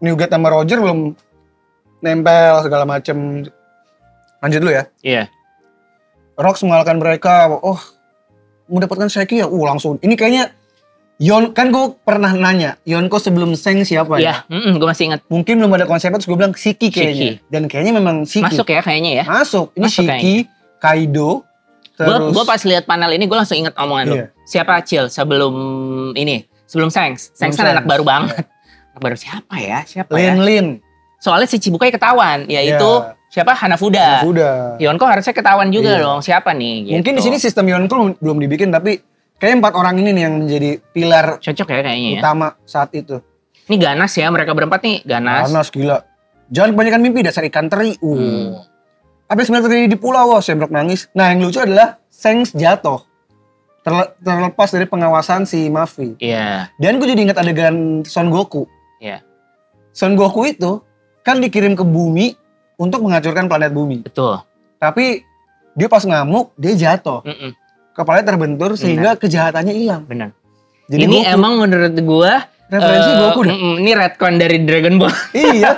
Newgate sama Roger belum nempel segala macem. Lanjut dulu ya. Iya. Rox mengalahkan mereka. Oh, mendapatkan Seki ya, langsung. Ini kayaknya kan gue pernah nanya, Yonko sebelum Seng siapa ya? Iya, gue masih ingat. Mungkin belum ada konsepnya, terus gue bilang Shiki kayaknya. Dan kayaknya memang Shiki. Masuk ya kayaknya ya? Masuk. Ini Shiki, kayaknya. Kaido, terus... Gue pas lihat panel ini, gue langsung inget omongan lu. Siapa Chill sebelum ini? Sebelum Sengs. Sengs kan anak baru banget. Anak baru siapa ya? Lin. Soalnya si Chibukai ketahuan, yaitu siapa? Hanafuda. Yonko harusnya ketahuan juga dong, siapa nih? Gitu. Mungkin di sini sistem Yonko belum dibikin, tapi kayaknya 4 orang ini nih yang menjadi pilar cocok ya kayaknya utama saat itu. Ini ganas ya, mereka berempat nih, ganas. Ganas gila. Jangan kebanyakan mimpi, dasar ikan teri. Habis sebenarnya terjadi di pulau, Sembrok nangis. Nah, yang lucu adalah Sengs jatuh. Terlepas dari pengawasan si Mafi. Iya. Dan gue jadi ingat adegan Son Goku. Iya. Son Goku itu kan dikirim ke bumi untuk menghancurkan planet bumi. Betul. Tapi dia pas ngamuk, dia jatuh. Kepalanya terbentur sehingga kejahatannya hilang. Benar. Jadi ini Goku, emang menurut gua referensi Goku deh. Ini retcon dari Dragon Ball. Iya.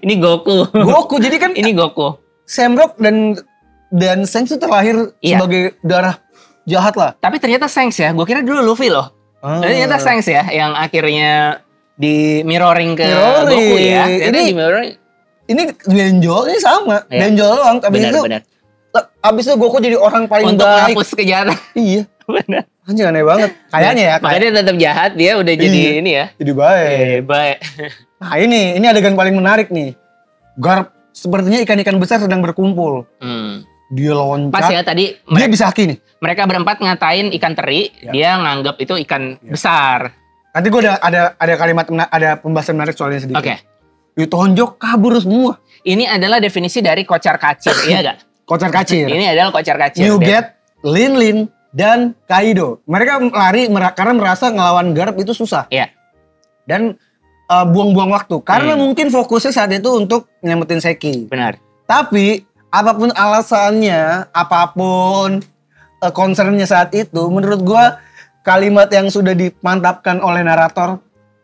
Ini Goku. Goku jadi kan ini Goku. Sembrok dan Sengs itu terlahir sebagai darah jahat lah. Tapi ternyata Sengs ya, gua kira dulu Luffy loh. Ternyata Sengs ya yang akhirnya di mirroring ke Goku ya. Ini benjol, ini sama. Ya. Benjol doang, tapi benar. Abis itu Goku jadi orang paling untuk baik. Untuk menghapus kejahatan. Iya. Benar. Anjir aneh banget. Kayaknya ya. Makanya dia tetap jahat, dia udah jadi ini ya. Jadi baik. Baik. Nah ini adegan paling menarik nih. Garp sepertinya ikan-ikan besar sedang berkumpul. Dia loncat. Pas ya tadi. Dia bisa haki nih. Mereka berempat ngatain ikan teri, dia nganggap itu ikan besar. Nanti gue ada kalimat, ada pembahasan menarik soalnya sedikit. Oke. Ditonjok kabur semua. Ini adalah definisi dari kocar kacir, iya gak? Kocar kacir. Ini adalah kocar kacir. Newgate, Lin, dan Kaido. Mereka lari karena merasa ngelawan Garp itu susah. Iya. Dan buang-buang waktu. Karena mungkin fokusnya saat itu untuk nyelamatin Seki. Benar. Tapi apapun alasannya, apapun concernnya saat itu, menurut gua kalimat yang sudah dimantapkan oleh narator,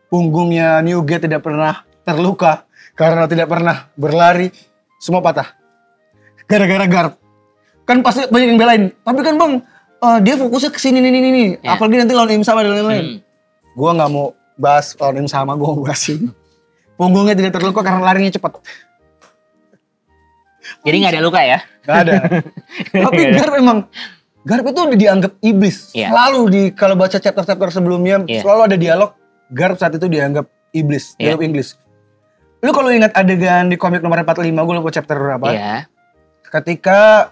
punggungnya Newgate tidak pernah terluka karena tidak pernah berlari, semua patah. Gara-gara Garp. Kan pasti banyak yang belain. Tapi kan bang, dia fokusnya ke sini nih. Ya. Apalagi nanti lawan Im Sama dan lain-lain. Gua nggak mau bahas lawan Im Sama, gua mau bahas ini. Punggungnya tidak terluka karena larinya cepat. Jadi nggak ada luka ya? Nggak ada. Tapi Garp itu udah dianggap iblis. Yeah. Selalu kalau baca chapter-chapter sebelumnya, selalu ada dialog. Garp saat itu dianggap iblis, dialog Inggris. Lu kalau ingat adegan di komik nomor 45, gue lupa chapter berapa. Iya. Ketika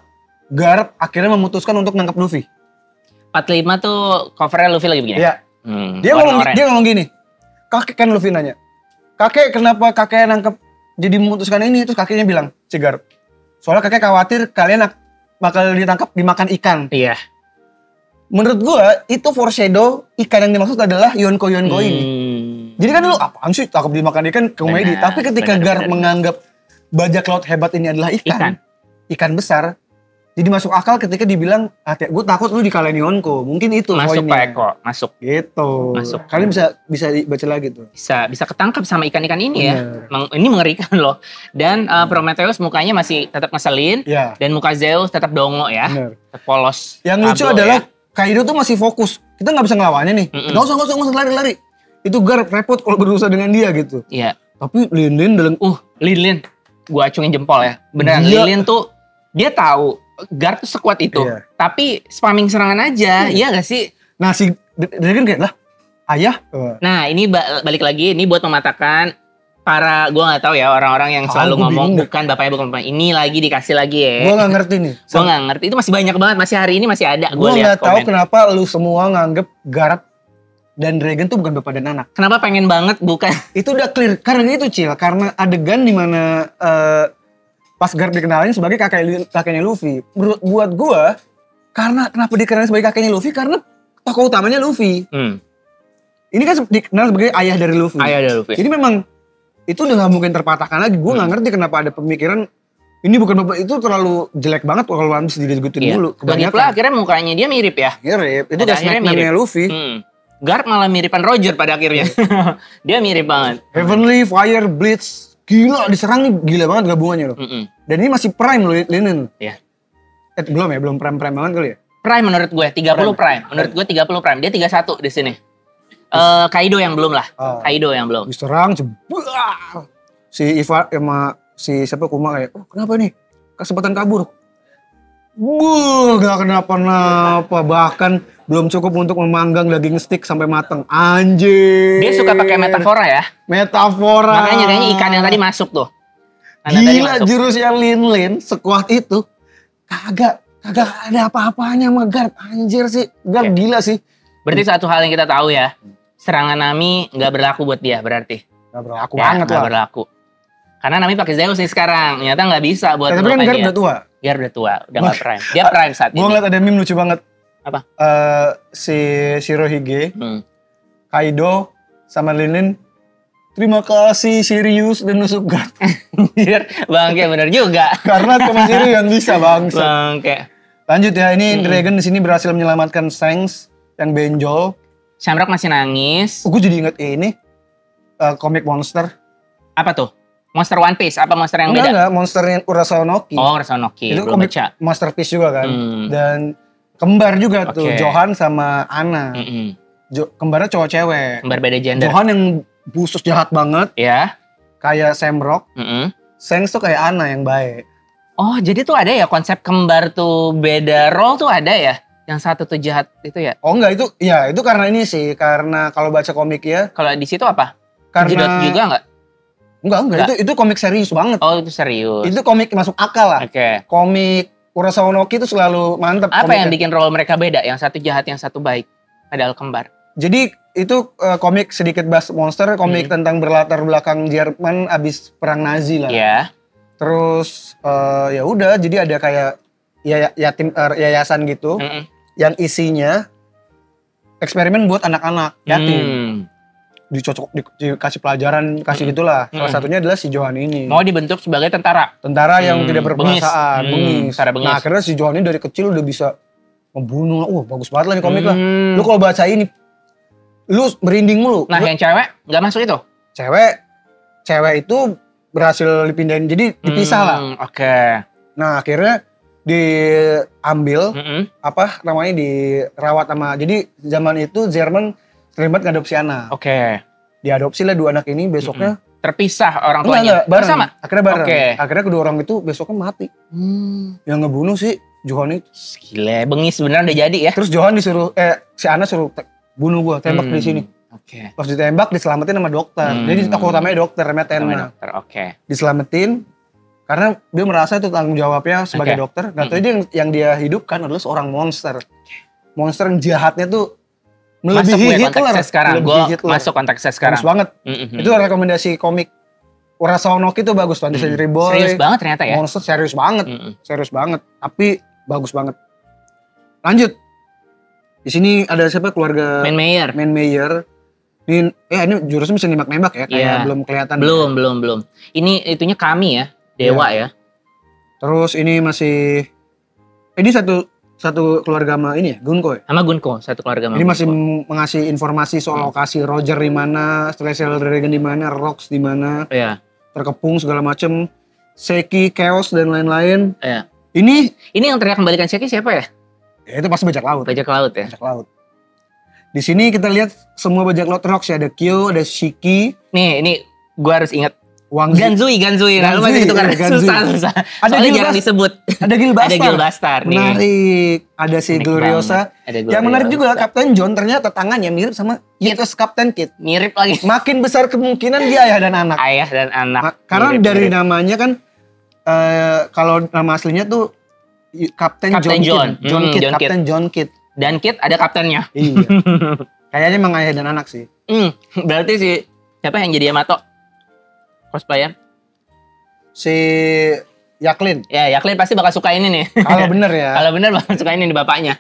Garp akhirnya memutuskan untuk nangkap Luffy. 45 tuh covernya Luffy lagi begini? Iya. Dia ngomong gini. Kakek kan Luffy nanya. Kakek kenapa kakek nangkep jadi memutuskan ini? Terus kakeknya bilang, si Garp. Soalnya kakek khawatir kalian bakal ditangkap dimakan ikan. Iya. Menurut gua itu foreshadow ikan yang dimaksud adalah Yonko ini. Jadi kan lu apaan sih takut dimakan ikan komedi. Tapi ketika Garp menganggap bajak laut hebat ini adalah ikan besar. Jadi masuk akal ketika dibilang, gue takut lu dikalahin Yonko. Mungkin itu masuk poinnya. Pak Eko, masuk. Gitu. Masuk. Kalian bisa dibaca lagi tuh. Bisa ketangkap sama ikan-ikan ini ya. Ini mengerikan loh. Dan Prometheus mukanya masih tetap ngeselin. Dan muka Zeus tetap dongo ya. Tetap polos. Yang lucu adalah Kaido tuh masih fokus. Kita nggak bisa ngelawannya nih. Nggak usah lari-lari. Itu Garp repot kalau berusaha dengan dia gitu. Iya. Tapi Lin dalam Lin. Gua acungin jempol ya. Beneran Lin tuh dia tahu Garp tuh sekuat itu. Tapi spamming serangan aja. Iya gak sih? Nah si Dragon kayak lah ayah. Nah ini balik lagi. Ini buat mematakan para, gue gak tahu ya orang-orang yang selalu ngomong bukan bapaknya bukan bapaknya. Ini lagi dikasih lagi ya. Gue gak ngerti nih. Gue gak ngerti. Itu masih banyak banget. Masih hari ini masih ada. Gue gak tahu kenapa lu semua nganggep Garp dan Dragon tuh bukan bapak dan anak. Kenapa pengen banget bukan? Itu udah clear. Karena itu Cil. Karena adegan dimana pas Garp dikenalin sebagai kakeknya Luffy. Buat gue, karena kenapa dikenalin sebagai kakeknya Luffy? Karena tokoh utamanya Luffy. Ini kan dikenal sebagai ayah dari Luffy. Jadi memang itu udah gak mungkin terpatahkan lagi. Gue gak ngerti kenapa ada pemikiran ini bukan bapak, itu terlalu jelek banget kalau habis digegutin dulu. Lagi pula akhirnya mukanya dia mirip ya. Mirip. Itu udah snackman-nya Luffy. Garp malah miripan Roger pada akhirnya. Dia mirip banget. Heavenly, Fire, Blitz. Gila, diserang nih gila banget gabungannya loh. Dan ini masih prime loh, Linen. Iya. Belum prime banget kali ya? Prime menurut gue 30 Prime. Menurut gue 30 Prime. Dia 31 di sini. Kaido yang belum lah. Kaido yang belum. Diserang jeblar. Si Iva sama si siapa Kuma kayak, "Oh, kenapa nih? Kesempatan kabur." Gak kenapa-napa. Bahkan belum cukup untuk memanggang daging stick sampai matang. Anjir. Dia suka pakai metafora ya. Metafora. Makanya kayaknya ikan yang tadi masuk tuh. Gila jurusnya Lin sekuat itu. Kagak ada apa-apanya sama Garp. Anjir sih. Garp gila sih. Berarti satu hal yang kita tahu ya. Serangan Nami gak berlaku buat dia berarti. Gak berlaku banget lah. Gak berlaku. Karena Nami pakai Zeus nih sekarang. Ternyata gak bisa buat tapi kan Garp udah tua. Garp udah tua. Udah gak prime. Dia prime saat ini. Gue ngeliat ada meme lucu banget. Apa? Si Shirohige, Kaido, sama Lin. Terima kasih Sirius dan nusuk Garp. Bangke bener juga. Karena cuma Sirius yang bisa bangsa. Bangke. Lanjut ya, ini Dragon di sini berhasil menyelamatkan Shanks yang benjol. Shamrock masih nangis. Gue jadi inget ini komik monster. Apa tuh? Monster One Piece? Apa monster yang beda? Enggak, monster yang Urasao Noki. Oh, Urasao Noki. Itu komik masterpiece juga kan. Dan kembar juga tuh, Johan sama Anna. Kembarnya cowok cewek. Kembar beda gender. Johan yang busus jahat banget. Ya. Kayak Shamrock. Shanks tuh kayak Anna yang baik. Oh, jadi tuh ada ya konsep kembar tuh beda role tuh ada ya? Yang satu tuh jahat itu ya? Oh enggak, itu karena ini sih. Karena kalau baca komik ya. Kalau di situ apa? Karena Jedot juga enggak? Enggak. Itu komik serius banget. Oh, itu serius. Itu komik masuk akal lah. Oke. Komik Urasao Noki itu selalu mantep. Apa yang bikin role mereka beda? Yang satu jahat, yang satu baik. Padahal kembar. Jadi itu komik sedikit bahas monster, komik tentang berlatar belakang Jerman abis perang Nazi lah. Iya. Terus ya udah, jadi ada kayak yayasan gitu yang isinya eksperimen buat anak-anak yatim. Dikasih pelajaran, kasih gitulah. Salah satunya adalah si Johan ini. Mau dibentuk sebagai tentara. Tentara yang tidak berperasaan, bengis. Tentara bengis. Nah akhirnya si Johan ini dari kecil udah bisa membunuh. Bagus banget lah nih komik lah. Lu kalau baca ini, lu merinding mulu. Nah yang cewek nggak masuk itu? Cewek itu berhasil dipindahin, jadi dipisah lah. Oke. Nah akhirnya diambil, dirawat sama, jadi zaman itu Jerman terlibat ngadopsi anak. Oke. Diadopsi lah dua anak ini, besoknya terpisah orang tuanya. Enggak, bareng. Sama? Akhirnya bareng. Akhirnya kedua orang itu besoknya mati. Yang ngebunuh si Johan itu. Gila, bengis beneran udah jadi ya. Terus Johan disuruh, si Anna suruh bunuh gua, tembak di sini. Oke. Pas ditembak diselamatin sama dokter. Jadi tokoh utamanya dokter, namanya Tenma. Oke. Diselamatin karena dia merasa itu tanggung jawabnya sebagai dokter. Nah, tadi yang dia hidupkan adalah seorang monster. Monster yang jahatnya tuh melebihi Hitler. Sekarang gue masuk konteksnya sekarang. Bagus banget. Itu rekomendasi komik Urasao Noki itu bagus tuh. Anti-Surgery Boy. Serius banget ternyata ya. Monster serius banget. Serius banget. Tapi bagus banget. Lanjut. Di sini ada siapa keluarga Man Mayer. Ini jurusnya bisa nembak-nembak ya, kayak belum kelihatan. Belum. Ini itunya kami ya, dewa ya. Terus ini masih ini satu keluarga sama ini ya, Gunko ya? Sama Gunko, satu keluarga sama Ini Gunko. masih mengasih informasi soal lokasi Roger di mana, Celestial Dragon di mana, Rocks di mana. Iya. Terkepung segala macem, Seki, Chaos dan lain-lain. Iya. Ini yang teriak kembalikan Seki siapa ya? Ya itu pasti bajak laut. Bajak laut ya. Bajak laut. Di sini kita lihat semua bajak laut Rocks ya, ada Kyo, ada Shiki. Nih, ini gua harus ingat. Ganzui. Nah, lu masih itu kan susah. Ada jarang disebut. Ada Gilbastar nih. Menarik. Ada si Gloriosa. Yang menarik juga Kapten John ternyata tangannya mirip sama USS Captain Kidd. Mirip lagi. Makin besar kemungkinan dia ayah dan anak. Karena dari namanya kan kalau nama aslinya tuh Kapten John Kidd. Kapten John Kidd. Dan Kidd ada kaptennya. Iya. Kayaknya emang ayah dan anak sih. Berarti siapa yang jadi Yamato? Cosplayer? Si Yaklin. Ya, Yaklin pasti bakal suka ini nih. Kalau bener ya. Kalau bener bakal suka ini nih bapaknya.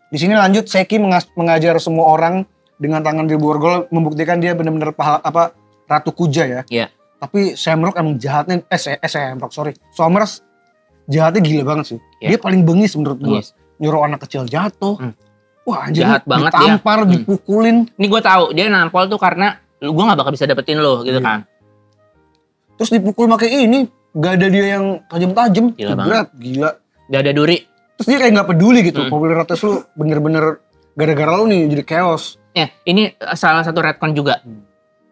Di sini lanjut Seki mengajar semua orang dengan tangan di borgol, membuktikan dia benar-benar Ratu Kuja ya. Iya. Tapi Shamrock emang jahatnya Somers jahatnya gila banget sih. Yeah. Dia paling bengis menurut gua. Nyuruh anak kecil jatuh. Wah, anjir, jahat banget dia. Ditampar, dipukulin. Ini gue tahu dia nampol tuh karena gue nggak bakal bisa dapetin lo gitu kan. Terus dipukul pakai ini, gak ada dia yang tajam-tajam. Gila banget. Gila. Gak ada duri. Terus dia kayak nggak peduli gitu. Popularitas lu bener-bener gara-gara lu nih jadi chaos. Ya, ini salah satu retcon juga.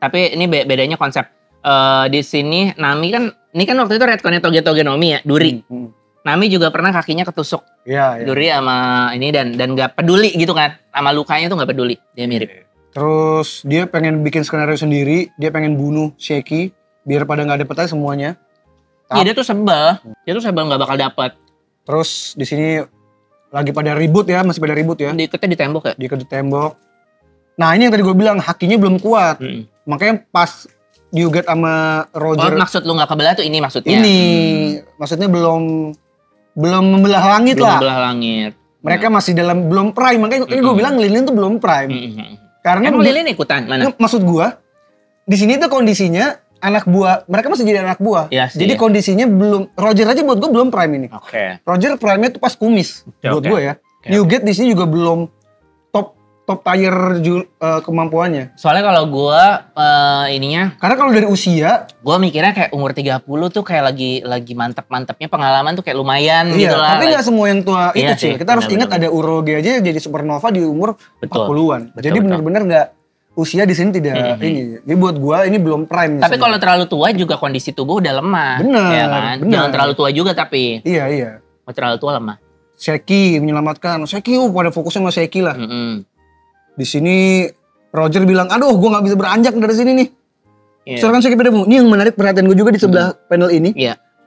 Tapi ini bedanya konsep. Di sini Nami kan, ini kan waktu itu retconnya Toge Nomi ya, Duri. Nami juga pernah kakinya ketusuk. Iya. Duri sama ini dan nggak peduli gitu kan, sama lukanya tuh nggak peduli. Dia mirip. Terus dia pengen bikin skenario sendiri, dia pengen bunuh Sheki biar pada nggak dapet aja semuanya. Iya dia tuh sebel, nggak bakal dapat. Terus di sini lagi pada ribut ya, masih pada ribut ya. Diikatnya di tembok ya? Diikat di tembok. Nah ini yang tadi gue bilang, hakinya belum kuat. Makanya pas Yuget sama Roger. Oh, maksud lu nggak kebelah tuh ini maksudnya? Ini maksudnya belum membelah langit lah. Belum membelah langit. Mereka masih dalam belum prime, makanya gue bilang Lilin tuh belum prime. Karena emang Lilin ikutan mana? Maksud gue di sini tuh kondisinya anak buah, mereka masih jadi anak buah. Ya, jadi kondisinya belum, Roger aja buat gue belum prime ini. Roger prime-nya tuh pas kumis buat gue ya. Yuget di sini juga belum top tier kemampuannya. Soalnya kalau gue ininya, karena kalau dari usia, gue mikirnya kayak umur 30 tuh kayak lagi mantep-mantepnya pengalaman tuh kayak lumayan gitu lah. Tapi nggak semua yang tua itu sih. Kita harus ingat ada Uroge aja jadi supernova di umur 40-an. Jadi benar-benar nggak, usia di sini tidak ini. Jadi buat gua ini belum prime. Tapi kalau terlalu tua juga kondisi tubuh udah lemah. Bener, ya kan? bener. Jangan terlalu tua juga tapi. Iya. Kalau terlalu tua lemah. Sheki menyelamatkan. Sheki pada fokusnya sama Sheki lah. Di sini Roger bilang, aduh gua nggak bisa beranjak dari sini nih. Soalnya kan Sheki padamu. Ini yang menarik perhatian gue juga di sebelah panel ini.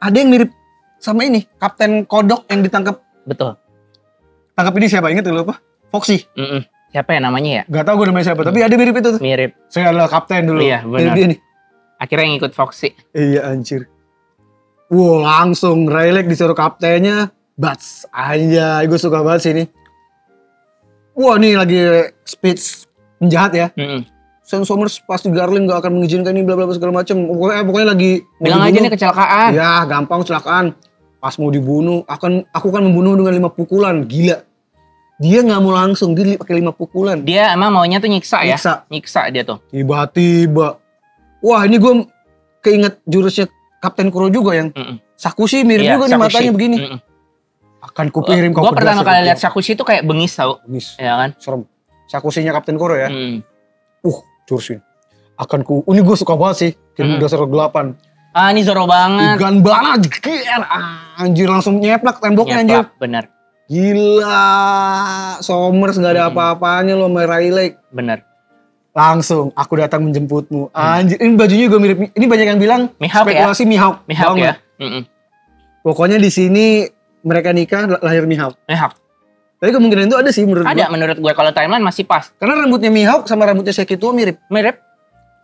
Ada yang mirip sama ini, Kapten Kodok yang ditangkap. Betul. Tangkap ini siapa? Ingat lu apa? Foxy. Siapa ya namanya ya? Gak tau gue namanya siapa, tapi ada mirip itu tuh. Mirip. Saya adalah kapten dulu. Iya benar. Dia nih. Akhirnya ngikut Foxy. Iya anjir. Wow langsung Rayleigh disuruh kaptennya. Bats aja, gue suka banget sih ini. Wah nih lagi speech penjahat ya. Sam Summers pasti Garland gak akan mengizinkan ini bla bla segala macam. Pokoknya lagi bilang aja ini kecelakaan. Ya gampang kecelakaan. Pas mau dibunuh, aku akan membunuh dengan 5 pukulan. Gila. Dia nggak mau langsung, dia pakai 5 pukulan. Dia emang maunya tuh nyiksa ya? Nyiksa dia tuh. Tiba-tiba. Wah ini gue keinget jurusnya Kapten Kuro juga yang Sakushi mirip juga nih matanya begini. Akan kupirim kau. Gue pertama kali lihat Sakushi tuh kayak bengis tau. Bengis. Ya kan? Serem. Sakushinya Kapten Kuro ya. Jurusnya. Ini gue suka banget sih. Kira dasar 8. Ini Zoro banget. Igan banget. Anjir langsung nyeplak temboknya anjir. Bener. Gila, Somers gak ada apa-apanya lo sama Rayleigh. Bener. Langsung, aku datang menjemputmu. Anjir, ini bajunya juga mirip. Ini banyak yang bilang Mihawk spekulasi ya? Mihawk ya. Pokoknya di sini mereka nikah lahir Mihawk. Tapi kemungkinan itu ada sih menurut gue. Ada menurut gue kalau timeline masih pas. Karena rambutnya Mihawk sama rambutnya Sheki tua mirip.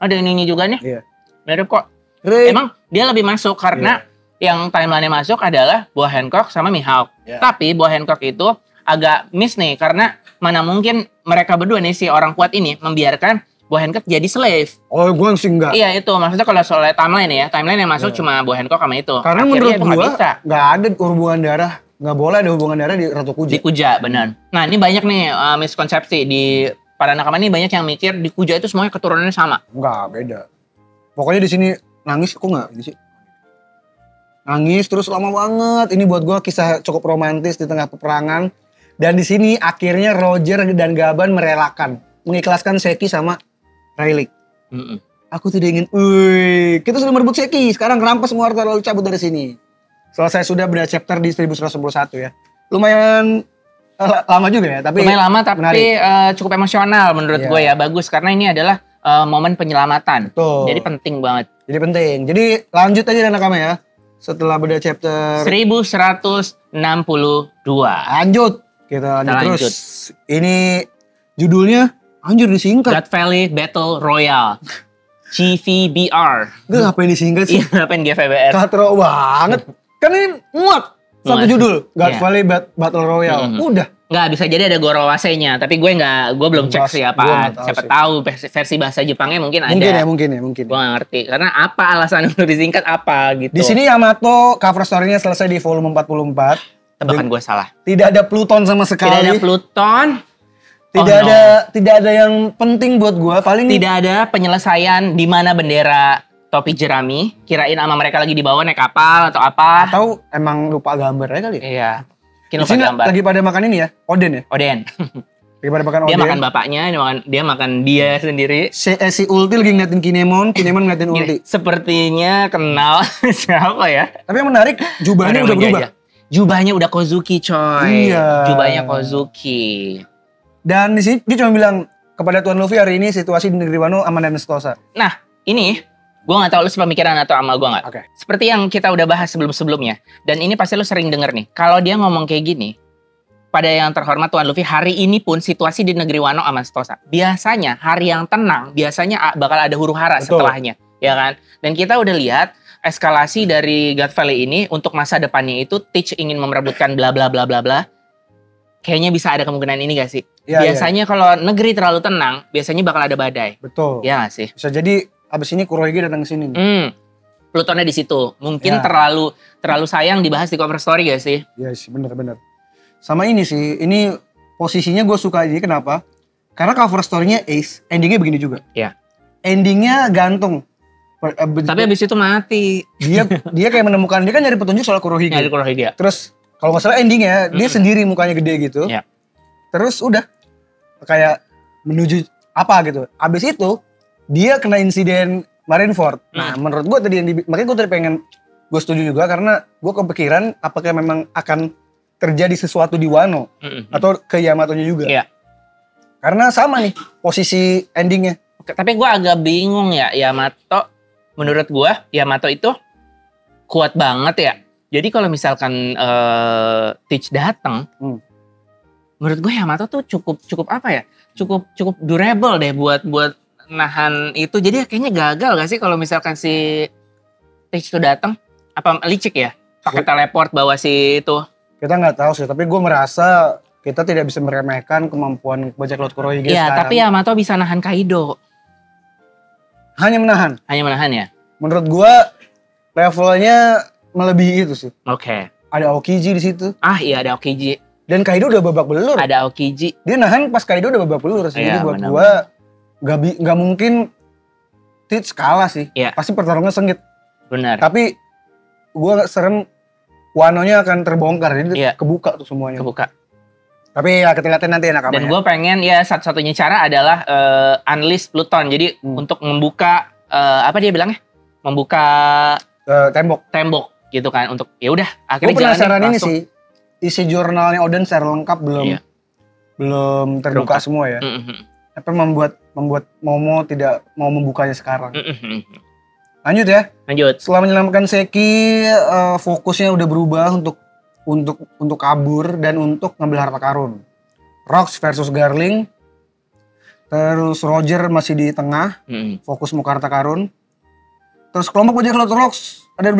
Ada ini juga nih. Iya. Mirip kok. Emang dia lebih masuk karena yang timeline-nya masuk adalah Boa Hancock sama Mihawk. Tapi Boa Hancock itu agak miss nih karena mana mungkin mereka berdua nih si orang kuat ini membiarkan Boa Hancock jadi slave. Oh, gue sih enggak. Iya itu maksudnya kalau soal timeline ya, timeline yang masuk cuma Boa Hancock sama itu. Karena menurut gue nggak ada hubungan darah, nggak boleh ada hubungan darah di Ratu Kuja. Di Kuja benar. Nah ini banyak nih miskonsepsi di para nakama ini, banyak yang mikir di Kuja itu semuanya keturunannya sama. Enggak, beda. Pokoknya di sini nangis, kok nggak ini sih? Nangis terus lama banget. Ini buat gue kisah cukup romantis di tengah peperangan. Dan di sini akhirnya Roger dan Gaban mengikhlaskan Sheki sama Rayleigh. Aku tidak ingin, kita sudah merebut Sheki. Sekarang rampas semua harta lalu cabut dari sini. Selesai sudah beda chapter di 1191 ya. Lumayan lama juga ya, tapi lumayan lama tapi cukup emosional menurut gue ya. Bagus karena ini adalah momen penyelamatan. Betul. Jadi penting banget. Jadi lanjut aja nakama ya. Setelah beda chapter 1162. Lanjut. Kita lanjut terus. Ini judulnya anjir disingkat. God Valley Battle Royale. GVBR. Gak ngapain disingkat sih? Iya, ngapain GVBR? Katro banget. Kan ini muat satu judul. God Valley Battle Royale. Udah. Nggak, bisa jadi ada Gorowase-nya, tapi gue belum cek sih apa. Siapa tahu versi bahasa Jepangnya mungkin ada. Mungkin ya. Gue nggak ngerti. Karena apa alasan untuk disingkat apa gitu. Di sini Yamato cover story-nya selesai di volume 44. Tebakan gue salah. Tidak ada Pluton sama sekali. Tidak ada Pluton. Tidak ada yang penting buat gue. Paling tidak ada penyelesaian di mana bendera topi jerami. Kirain sama mereka lagi di bawah naik kapal atau apa. Atau emang lupa gambarnya kali. Iya. Bikin Di sini lupa gambar. lagi pada makan ini ya, oden ya. Oden. Lagi pada makan Dia oden. makan bapaknya, dia makan dia sendiri. Si Ulti lagi ngeliatin Kinemon ngeliatin Ulti. Sepertinya kenal siapa ya? Tapi yang menarik, jubahnya Orang udah berubah. menjajah. Jubahnya udah Kozuki, coy. Iya. Jubahnya Kozuki. Dan di sini dia cuma bilang kepada Tuan Luffy hari ini situasi di negeri Wano aman dan sentosa. Nah, ini gue gak tahu lu sepemikiran atau sama gue gak. Oke. Seperti yang kita udah bahas sebelum-sebelumnya. Dan ini pasti lu sering denger nih. Kalau dia ngomong kayak gini, pada yang terhormat Tuan Luffy, hari ini pun situasi di negeri Wano aman sentosa. Biasanya hari yang tenang, biasanya bakal ada huru-hara setelahnya. Ya kan? Dan kita udah lihat eskalasi dari God Valley ini untuk masa depannya itu Teach ingin memerebutkan bla bla bla bla bla. Kayaknya bisa ada kemungkinan ini gak sih? Ya, biasanya kalau negeri terlalu tenang, biasanya bakal ada badai. Betul. Ya gak sih? Bisa jadi abis ini Kurohige datang ke sini. nih. Plutonnya di situ. Mungkin Ya. terlalu sayang dibahas di cover story gak sih? Iya sih, bener-bener. Sama ini sih, ini posisinya gue suka aja. Kenapa? Karena cover story-nya Ace, endingnya begini juga. Iya. Endingnya gantung. Tapi abis itu mati. Dia kayak menemukan, dia kan nyari petunjuk soal Kurohige. Nyari Kurohige. Terus kalau nggak salah endingnya dia sendiri mukanya gede gitu. Iya. Terus udah kayak menuju apa gitu. Abis itu dia kena insiden Marineford. Nah menurut gue tadi makanya gue tadi pengen gue setuju juga karena gue kepikiran apakah memang akan terjadi sesuatu di Wano atau ke Yamato-nya juga. Iya. Karena sama nih posisi endingnya. Tapi gue agak bingung ya, Yamato. Menurut gue Yamato itu kuat banget ya. Jadi kalau misalkan Teach datang, menurut gue Yamato tuh cukup apa ya? Cukup durable deh buat nahan itu. Jadi kayaknya gagal gak sih kalau misalkan si Teach tuh datang? Apa licik ya? Pakai teleport bawa si itu. Kita nggak tahu sih, tapi gue merasa kita tidak bisa meremehkan kemampuan bajak laut Kurohige Iya, sekarang. tapi Yamato bisa nahan Kaido. Hanya menahan. Hanya menahan ya? Menurut gue levelnya melebihi itu sih. Oke. Ada Aokiji di situ. Ah iya, ada Aokiji. Dan Kaido udah babak belur. Ada Aokiji. Dia nahan pas Kaido udah babak belur sih. Iya, Jadi buat benar. gue nggak mungkin Teach kalah sih. Iya. Pasti pertarungan sengit. Benar. Tapi gue serem Wano-nya akan terbongkar. Jadi Iya. kebuka tuh semuanya. Kebuka. Tapi ya kita lihatin nanti enak Dan gue pengen ya satu-satunya cara adalah unleash Pluton. Jadi untuk membuka apa dia bilangnya? Membuka tembok gitu kan untuk ya udah akhirnya gue penasaran ini langsung. sih. Isi jurnalnya Oden secara lengkap belum terbuka semua ya. Apa membuat Momo tidak mau membukanya sekarang. Lanjut ya. Lanjut. Setelah menyelamatkan Seki, fokusnya udah berubah untuk kabur dan untuk ngambil harta karun. Rocks versus Garling. Terus Roger masih di tengah, fokus mau ke harta karun. Terus kelompok bajak laut Rocks ada di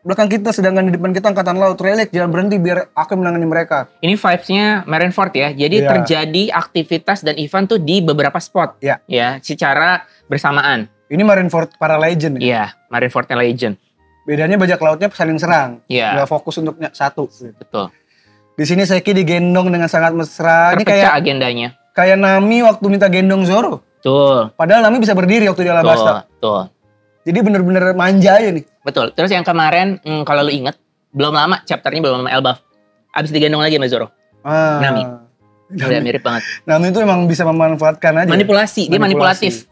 belakang kita, sedangkan di depan kita angkatan laut Relic. Jangan berhenti biar aku menangani mereka. Ini vibes-nya Marineford ya. Jadi terjadi aktivitas dan event tuh di beberapa spot. Iya. Ya, secara bersamaan. Ini Marineford para legend ya. Iya, Marineford Legend. Bedanya bajak lautnya saling serang. Iya. Nggak fokus untuk satu. Betul. Di sini Seki digendong dengan sangat mesra. Ini Terpecah agendanya. kayak Nami waktu minta gendong Zoro. Betul. Padahal Nami bisa berdiri waktu di Alabasta. Betul. Jadi bener-bener manja aja nih. Betul. Terus yang kemarin, kalau lu inget, belum lama, chapternya belum lama Elbaf. Abis digendong lagi sama Zoro. Nami. Udah mirip banget. Nami itu emang bisa memanfaatkan aja. Manipulasi, dia manipulatif.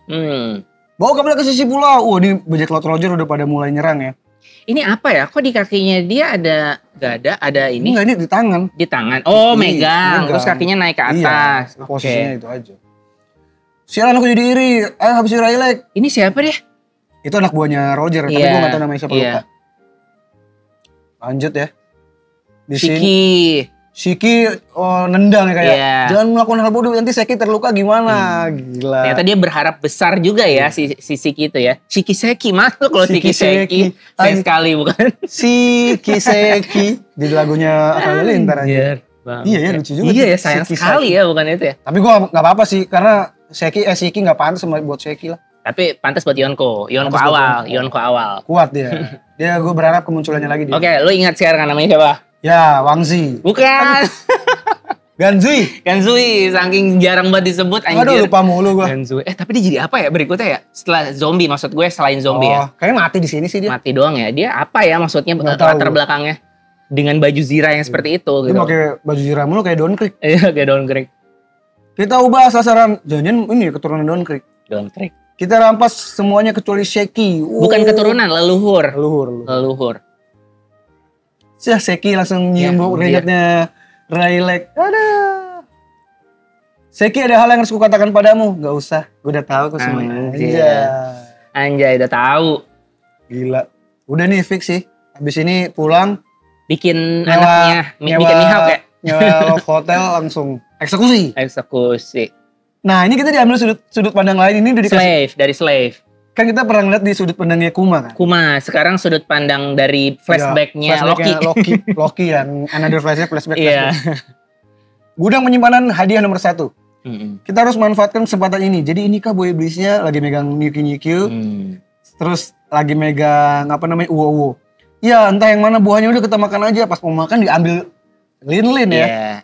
Bawa kabel ke sisi pulau. Wah, ini bajak laut Roger udah pada mulai nyerang ya. Ini apa ya? Kok di kakinya dia ada ini? Enggak, ini di tangan. Di tangan. Oh, Megang. Terus kakinya naik ke atas. Iya, posisinya itu aja. Sialan aku jadi iri. Ayo habis Rayleigh. Ini siapa deh? Itu anak buahnya Roger, tapi gue gak tau namanya siapa lupa. Lanjut ya. Di sini Shiki nendang ya kayak jangan melakukan hal bodoh nanti Seki terluka gimana. Gila. Ternyata dia berharap besar juga ya si Shiki itu ya. Shiki Seki masuk kalau Shiki Seki. Sayang sekali bukan? Shiki Seki di lagunya Halilintar aja. Iya ya lucu juga. Iya ya sayang sekali ya bukan itu ya. Tapi gue gak apa-apa sih karena Shiki gak pantas buat Seki lah. Tapi pantas buat Yonko awal. Kuat dia. Dia gue berharap kemunculannya lagi dia. Oke, lu ingat sekarang namanya siapa? Ya, Wangzi. Bukan. Ganzui, saking jarang banget disebut anjir. Aduh, lupa mulu gue. Ganzui. Tapi dia jadi apa ya berikutnya ya? Setelah zombie, maksud gue selain zombie ya. Kayaknya mati di sini sih dia. Mati doang ya. Dia apa ya maksudnya latar belakangnya? dengan baju Zira yang seperti itu Lu gitu. pakai baju Zira mulu kayak Don Krieg. Iya, kayak Don Krieg. Kita ubah sasaran. Jangan ini keturunan Don Krieg. Don Krieg. Kita rampas semuanya kecuali Sheki. Bukan keturunan, leluhur. Leluhur. Sheki langsung nyium bau keringatnya Rayleigh. Ada. Sheki, ada hal yang harus kukatakan padamu. Gak usah, gue udah tahu kok semuanya. Anjay, udah tahu. Gila. Udah nih fix sih. Habis ini pulang. Bikin anaknya, bikin nihab ya? Nyewa hotel langsung eksekusi. Nah ini kita diambil sudut pandang lain. Ini dari slave. Kan kita pernah ngeliat di sudut pandangnya Kuma kan? Kuma, sekarang sudut pandang dari flashbacknya Loki yang another flashback. Iya. Gudang penyimpanan hadiah nomor 1. Kita harus manfaatkan kesempatan ini. Jadi ini kah boy iblisnya lagi megang Nyukyu. Terus lagi megang uwo. Ya entah yang mana buahnya udah kita makan aja. Pas mau makan diambil lin ya.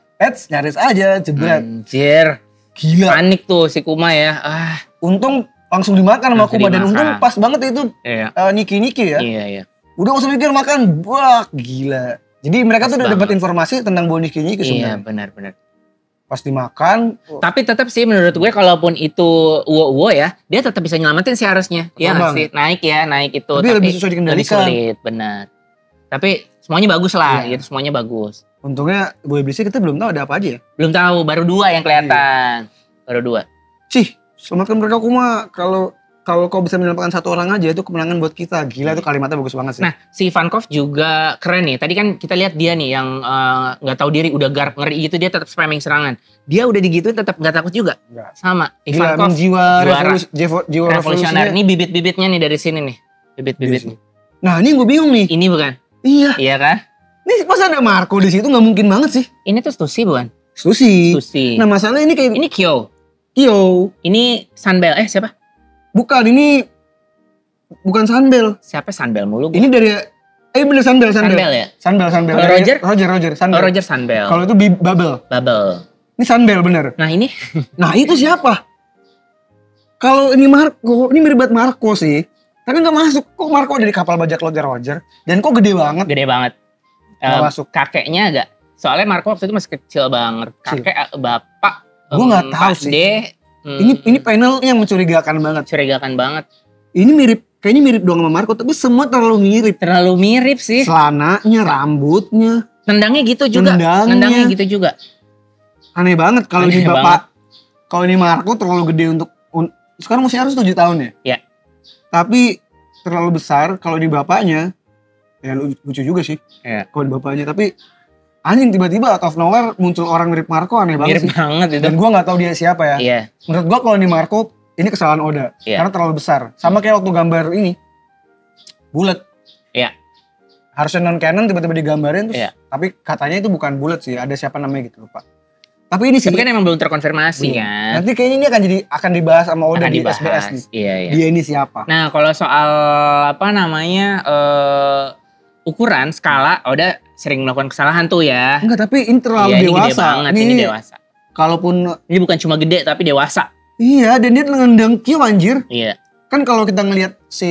Nyaris aja jebret. Anjir. Gila. Panik tuh si Kuma ya. Untung langsung dimakan sama Kuma. Dan untung pas banget itu Niki ya. Iya. Udah gak usah mikir makan. Wah gila. Jadi mereka tuh udah dapat informasi tentang buah Niki sebenarnya. Iya benar. Pas dimakan. Tapi tetap sih menurut gue kalaupun itu uwo ya, dia tetap bisa nyelamatin sih harusnya. Iya nggak sih? Naik itu. Tapi lebih susah dikendalikan. Lebih sulit, benar. Tapi semuanya bagus lah, gitu. Semuanya bagus. Untungnya buah iblisnya kita belum tahu ada apa aja ya. Belum tahu, baru 2 yang kelihatan. Baru 2. Selamatkan mereka Kuma. Kalau kau bisa menyelamatkan 1 orang aja itu kemenangan buat kita. Gila itu kalimatnya bagus banget sih. Nah si Ivankov juga keren nih. Tadi kan kita lihat dia nih yang gak tahu diri udah garp ngeri gitu. Dia tetap spamming serangan. Dia udah digituin tetap gak takut juga. Enggak. Sama Ivankov jiwa revolusioner. Ini bibit-bibitnya nih dari sini nih. Bibit-bibitnya. Nah ini gue bingung nih. Ini bukan? Iya kan? Ini masa ada Marco di situ gak mungkin banget sih. Ini tuh Stussy bukan? Stussy. Nah masalahnya ini kayak. Ini Kyo. Ini Sunbel. Siapa? Bukan, ini bukan Sunbel. Siapa Sunbel mulu? Ini dari bener Sunbel ya? Sunbel. Kalau Roger Sunbel. Roger Sunbel. Kalau itu Bubble. Ini Sunbel bener. Nah ini? Nah itu siapa? Kalau ini Marco, ini mirip banget Marco sih. Tapi gak masuk. Kok Marco ada di kapal bajak Roger? Dan kok gede banget? Gede banget. Gak masuk. Kakeknya agak. Soalnya Marco waktu itu masih kecil banget. Kakek, bapak. Gue gak tahu sih. Ini panel yang mencurigakan banget. Ini kayaknya mirip doang sama Marco, tapi semua terlalu mirip sih. Celananya, rambutnya. Nendangnya gitu juga. Aneh banget kalau ini bapak. Kalau ini Marco terlalu gede untuk sekarang usia harus 7 tahun ya? Iya. Tapi terlalu besar kalau di bapaknya. Ya lucu juga sih. Iya. Kalau di bapaknya, tapi anjing tiba-tiba out of nowhere muncul orang mirip Marco, aneh banget sih. Mirip banget itu. Dan gue gak tahu dia siapa ya. Iya. Menurut gue kalau ini Marco, ini kesalahan Oda. Iya. Karena terlalu besar. Sama kayak waktu gambar ini. Bulat. Iya. Harusnya non-canon tiba-tiba digambarin. Terus, tapi katanya itu bukan bulat sih. Ada siapa namanya gitu lupa. Tapi ini sih. Tapi kan emang belum terkonfirmasi kan. Nanti kayaknya ini akan dibahas sama Oda di SBS nih. Iya. Dia ini siapa. Nah kalau soal ukuran, skala, Oda sering melakukan kesalahan tuh ya. Enggak, tapi ini terlalu dewasa. Ini dewasa. Kalaupun ini bukan cuma gede tapi dewasa. Iya, dan dia ngendang Kyo anjir. Iya. Kan kalau kita ngelihat si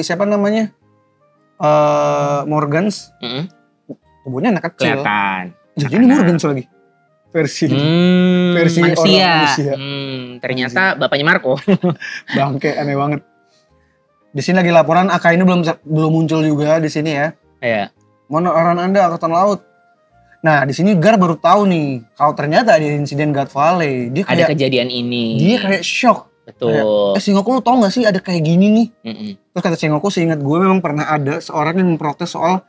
siapa namanya? Morgans. Tubuhnya anak kecil. Kelihatan. Jadi ini Morgans lagi. Versi manusia. Ternyata bapaknya Marco. Bangke, aneh banget. Di sini lagi laporan Aka ini belum muncul juga di sini ya. Iya. Mana orang Anda Angkatan Laut? Nah, di sini Gar baru tahu nih kalau ternyata ada insiden God Valley. Dia kayak, ada kejadian ini. Dia kayak shock. Betul. Shingoku lu tau gak sih ada kayak gini nih? Terus kata Shingoku, seingat gue memang pernah ada seorang yang memprotes soal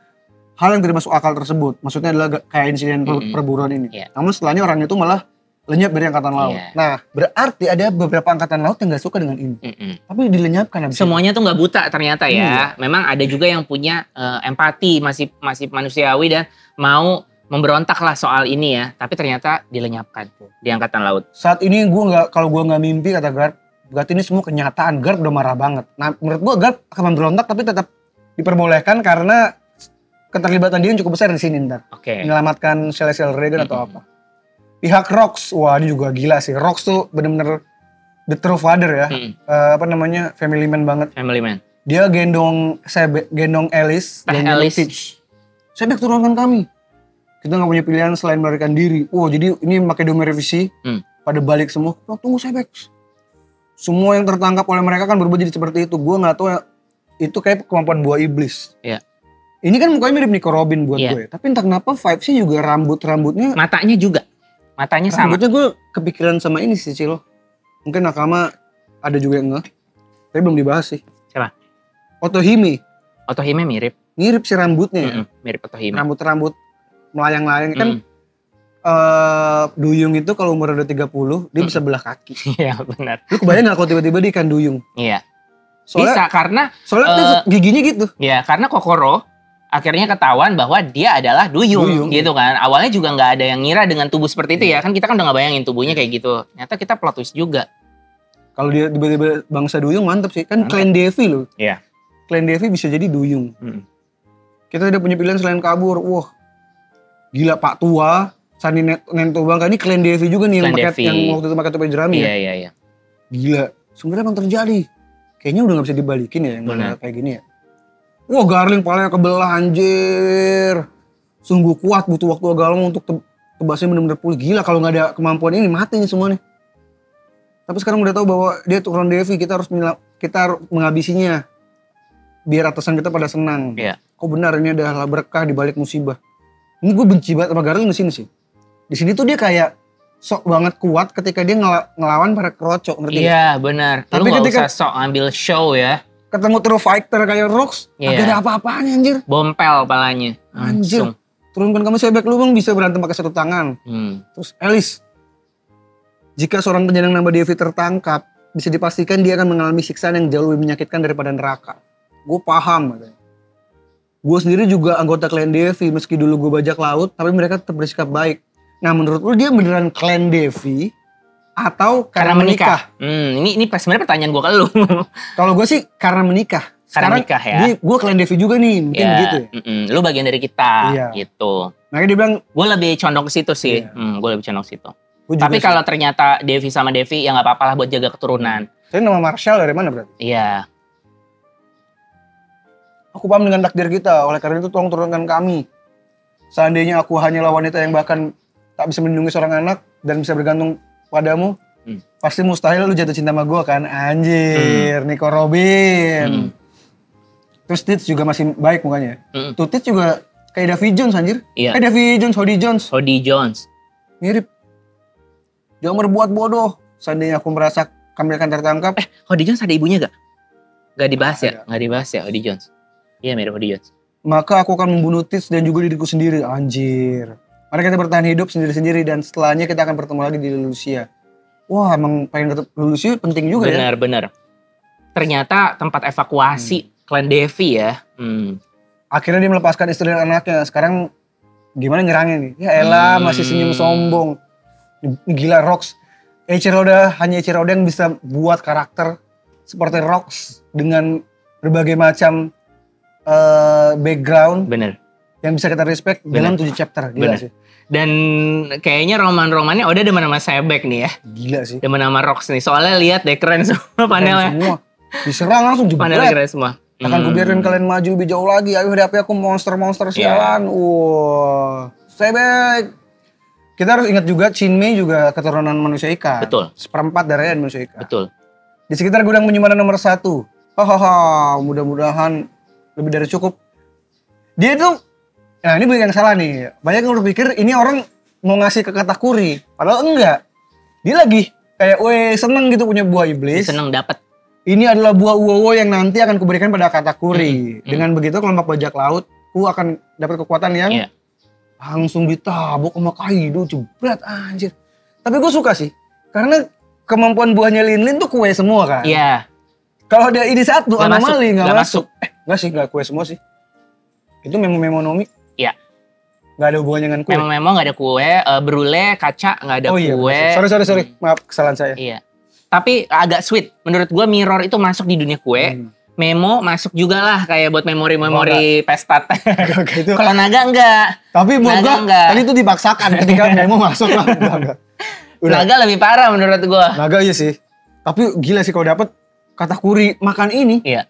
hal yang tidak masuk akal tersebut. Maksudnya adalah kayak insiden perburuan ini. Namun setelahnya orangnya itu malah lenyap dari Angkatan Laut. Nah, berarti ada beberapa Angkatan Laut yang gak suka dengan ini. Tapi dilenyapkan. Semuanya tuh gak buta ternyata ya. Memang ada juga yang punya empati, masih manusiawi dan mau memberontak lah soal ini ya. Tapi ternyata dilenyapkan tuh di Angkatan Laut. Saat ini kalau gue gak mimpi kata Garp, berarti ini semua kenyataan. Garp udah marah banget. Nah, menurut gue Garp akan memberontak tapi tetap diperbolehkan karena keterlibatan dia yang cukup besar di sini ntar. Menyelamatkan Celestial Dragon atau apa. Pihak Rox, wah ini juga gila sih. Rox tuh bener-bener the true father ya. Family man banget. Family man. Dia gendong Alice dan Peach. Sebek turunkan kami. Kita nggak punya pilihan selain melarikan diri. Jadi ini Makedonia revisi. Pada balik semua. Tunggu Sebek. Semua yang tertangkap oleh mereka kan berubah jadi seperti itu. Gue nggak tahu ya, itu kayak kemampuan buah iblis. Iya. Ini kan mukanya mirip Nico Robin buat gue. Tapi entah kenapa vibes-nya juga rambutnya. Matanya juga. Matanya sama. Rambutnya gue kepikiran sama ini sih Cilo. Mungkin Nakama ada juga yang enggak. Tapi belum dibahas sih. Siapa? Otohime. Otohime mirip. Mirip sih rambutnya. Mirip Otohime. Rambut melayang-layang kan. Duyung itu kalau umur udah 30 dia bisa belah kaki. Iya benar. Lu kebayang gak kalau tiba-tiba dia ikan duyung? Iya. Bisa karena soalnya giginya gitu. Iya, karena Kokoro akhirnya ketahuan bahwa dia adalah duyung gitu kan. Awalnya juga nggak ada yang ngira dengan tubuh seperti itu ya. Kan kita kan udah nggak bayangin tubuhnya kayak gitu. Ternyata kita plot twist juga. Kalau dia tiba-tiba bangsa duyung mantep sih. Kan Clan Devi loh. Iya. Clan Devi bisa jadi duyung. Kita udah punya pilihan selain kabur. Wah, gila Pak Tua. Sani Nento Bangka ini Clan Devi juga nih yang waktu itu pakai topi jerami ya. Iya. Gila. Sebenarnya emang terjadi. Kayaknya udah gak bisa dibalikin ya yang kayak gini ya. Wah Garling palanya kebelah anjir. Sungguh kuat, butuh waktu agak lama untuk tebasnya bener-bener pulih. Gila kalau gak ada kemampuan ini mati nih semua nih. Tapi sekarang udah tahu bahwa dia turunan Devi, kita harus menghabisinya. Biar atasan kita pada senang. Iya. Kok benar ini adalah berkah di balik musibah. Ini gue benci banget sama Garling di sini sih. Di sini tuh dia kayak sok banget kuat ketika dia ngelawan para kroco, ngerti? Iya benar. Tapi lu gak usah sok ambil show ya. Ketemu true fighter kayak Rox, gak ada apa-apanya anjir. Bompel palanya. Anjir. Turunkan kamu Sebek, lu bang bisa berantem pakai satu tangan. Terus Alice, jika seorang penyandang nama Devi tertangkap, bisa dipastikan dia akan mengalami siksaan yang jauh lebih menyakitkan daripada neraka. Gue paham katanya. Gue sendiri juga anggota Clan Devi, meski dulu gue bajak laut, tapi mereka tetap bersikap baik. Nah menurut lu dia beneran Clan Devi atau karena menikah? Ini sebenarnya pertanyaan gue ke lu. Kalau gue sih karena menikah. Karena menikah ya. Gue Clan Devi juga nih, mungkin gitu ya. Lu bagian dari kita gitu. Makanya dia bilang, gue lebih condong ke situ sih. Gue lebih condong ke situ. Tapi sih. kalau ternyata Devi sama Devi ya nggak apa-apa lah buat jaga keturunan. Tapi nama Marshall dari mana berarti? Iya. Aku paham dengan takdir kita, oleh karena itu tolong turunkan kami. Seandainya aku hanyalah wanita yang bahkan tak bisa melindungi seorang anak dan bisa bergantung padamu, pasti mustahil lu jatuh cinta sama gue kan, anjir, Nico Robin. Terus Tits juga masih baik mukanya. Tuh Tits juga kayak Davy Jones anjir. Iya. Kayak Davy Jones, Hody Jones. Mirip. Jangan berbuat bodoh. Seandainya aku merasa kami akan tertangkap. Hody Jones ada ibunya gak? Gak dibahas ya? Gak dibahas ya Hody Jones? Iya mirip Hody Jones. Maka aku akan membunuh Tits dan juga diriku sendiri. Anjir. Mari kita bertahan hidup sendiri-sendiri dan setelahnya kita akan bertemu lagi di Lulusia. Wah emang pengen ketemu Lulusia penting juga ya. Benar. Ternyata tempat evakuasi Clan Devi ya. Akhirnya dia melepaskan istri dan anaknya. Sekarang gimana nyerangnya nih? Ya elah masih senyum sombong. Gila Rox. Hanya Eiichiro Oda yang bisa buat karakter seperti Rox dengan berbagai macam background. Bener. Yang bisa kita respect dalam 7 chapter. Gila sih. Dan kayaknya roman-romannya Oda demen sama Sebek nih ya. Gila sih. Demen sama Rox nih. Soalnya lihat deh keren semua panelnya. Semua. Diserang langsung jebret. Panelnya keren semua. Akan kubiarin kalian maju lebih jauh lagi. Ayo hadapi aku monster-monster sialan. Wah. Sebek. Kita harus ingat juga Chinmei juga keturunan manusia ikan. Betul. 1/4 darahnya manusia ikan. Betul. Di sekitar gudang penyimpanan nomor 1. Hahaha. Mudah-mudahan lebih dari cukup. Dia tuh, nah ini banyak yang salah nih. Banyak yang berpikir ini orang mau ngasih ke Katakuri. Padahal enggak. Dia lagi kayak, seneng gitu punya buah iblis. Seneng dapet. Ini adalah buah uwowo yang nanti akan kuberikan pada Katakuri. Dengan begitu kelompok bajak laut, ku akan dapat kekuatan yang langsung ditabuk sama Kaido. Jebret anjir. Tapi gue suka sih. Karena kemampuan buahnya Lin tuh kue semua kan. Iya. Kalau ada ini satu, anomali nggak masuk. Nggak sih, nggak kue semua sih. Itu memo nomi. Iya. Nggak ada hubungannya dengan kue. Memo nggak ada kue, brule, kaca nggak ada kue. Sorry. Maaf, kesalahan saya. Iya. Tapi agak sweet. Menurut gue Mirror itu masuk di dunia kue. Memo masuk juga lah kayak buat memori pestat. Kalau Naga enggak. Tapi buat gue, tadi itu dipaksakan ketika Memo masuk lah. Naga lebih parah menurut gue. Naga iya sih. Tapi gila sih kalau dapet Katakuri makan ini. Iya.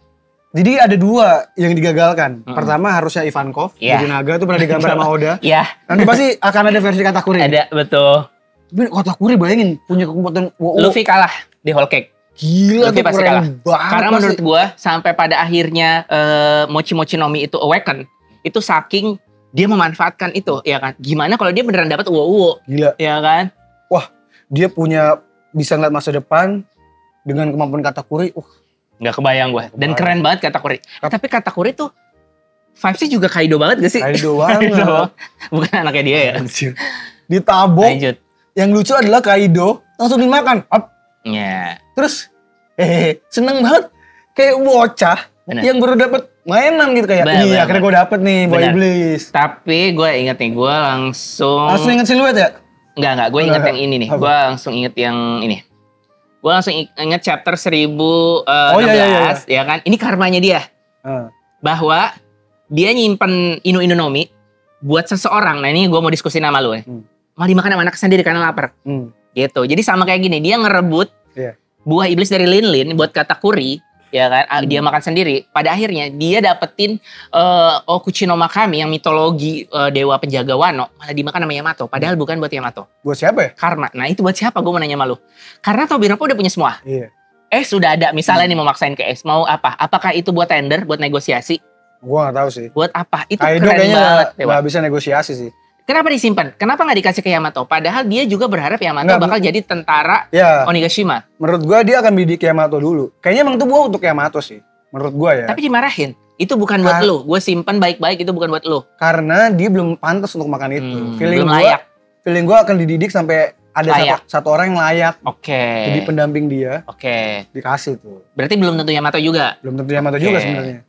Jadi ada 2 yang digagalkan. Pertama harusnya Ivankov, jadi naga itu pernah digambar sama Oda. Iya. Nanti pasti akan ada versi Katakuri. Ada, betul. Tapi Katakuri bayangin punya kekuatan Luffy kalah di Whole Cake. Gila Luffy tuh, pasti keren kalah. banget. Karena menurut gue sampai pada akhirnya Mochi Mochi no Mi itu awaken, itu saking dia memanfaatkan itu, ya kan? Gimana kalau dia beneran dapat uwo-uwo? Gila. Ya kan? Wah, dia bisa ngeliat masa depan dengan kemampuan Katakuri. Nggak kebayang gue. Dan keren banget Katakuri. Tapi Katakuri tuh vibes-nya juga Kaido banget gak sih? Kaido banget. Bukan anaknya dia ya? Ditabok. Lanjut. Yang lucu adalah Kaido langsung dimakan. Ya. Terus seneng banget. Kayak bocah yang baru dapet mainan gitu kayak. Ini akhirnya gue dapet nih Boy Iblis. Tapi gue inget nih, gue langsung inget siluet ya? Enggak, gue inget yang ini nih. Gue langsung inget yang ini. Gue langsung inget chapter 1016, ya kan? Ini karmanya dia. Bahwa dia nyimpen Inu no Mi buat seseorang. Nah ini gue mau diskusi sama lu ya. Malah dimakan sama anak sendiri karena lapar. Gitu. Jadi sama kayak gini, dia ngerebut buah iblis dari Lin buat Katakuri. Ya kan, dia makan sendiri. Pada akhirnya dia dapetin Okuchi no Makami yang mitologi dewa penjaga Wano, malah dimakan sama Yamato. Padahal bukan buat Yamato. Buat siapa ya? Karma. Nah itu buat siapa? Gue mau nanya sama lu. Karena Tobiropo udah punya semua. Iya. Sudah ada. Misalnya nih mau maksain ke mau apa? Apakah itu buat tender, buat negosiasi? Gue gak tahu sih. Buat apa? Itu Kaido keren banget. Gak bisa negosiasi sih. Kenapa disimpan? Kenapa gak dikasih ke Yamato? Padahal dia juga berharap Yamato bakal jadi tentara Onigashima. Menurut gue dia akan bidik Yamato dulu. Kayaknya emang itu buah untuk Yamato sih. Menurut gue ya. Tapi dimarahin. Itu bukan buat lu. Gue simpan baik-baik, itu bukan buat lu. Karena dia belum pantas untuk makan itu. Belum layak. Feeling gue akan dididik sampai ada satu orang yang layak. Jadi pendamping dia. Dikasih tuh. Berarti belum tentu Yamato juga. Belum tentu Yamato juga sebenarnya.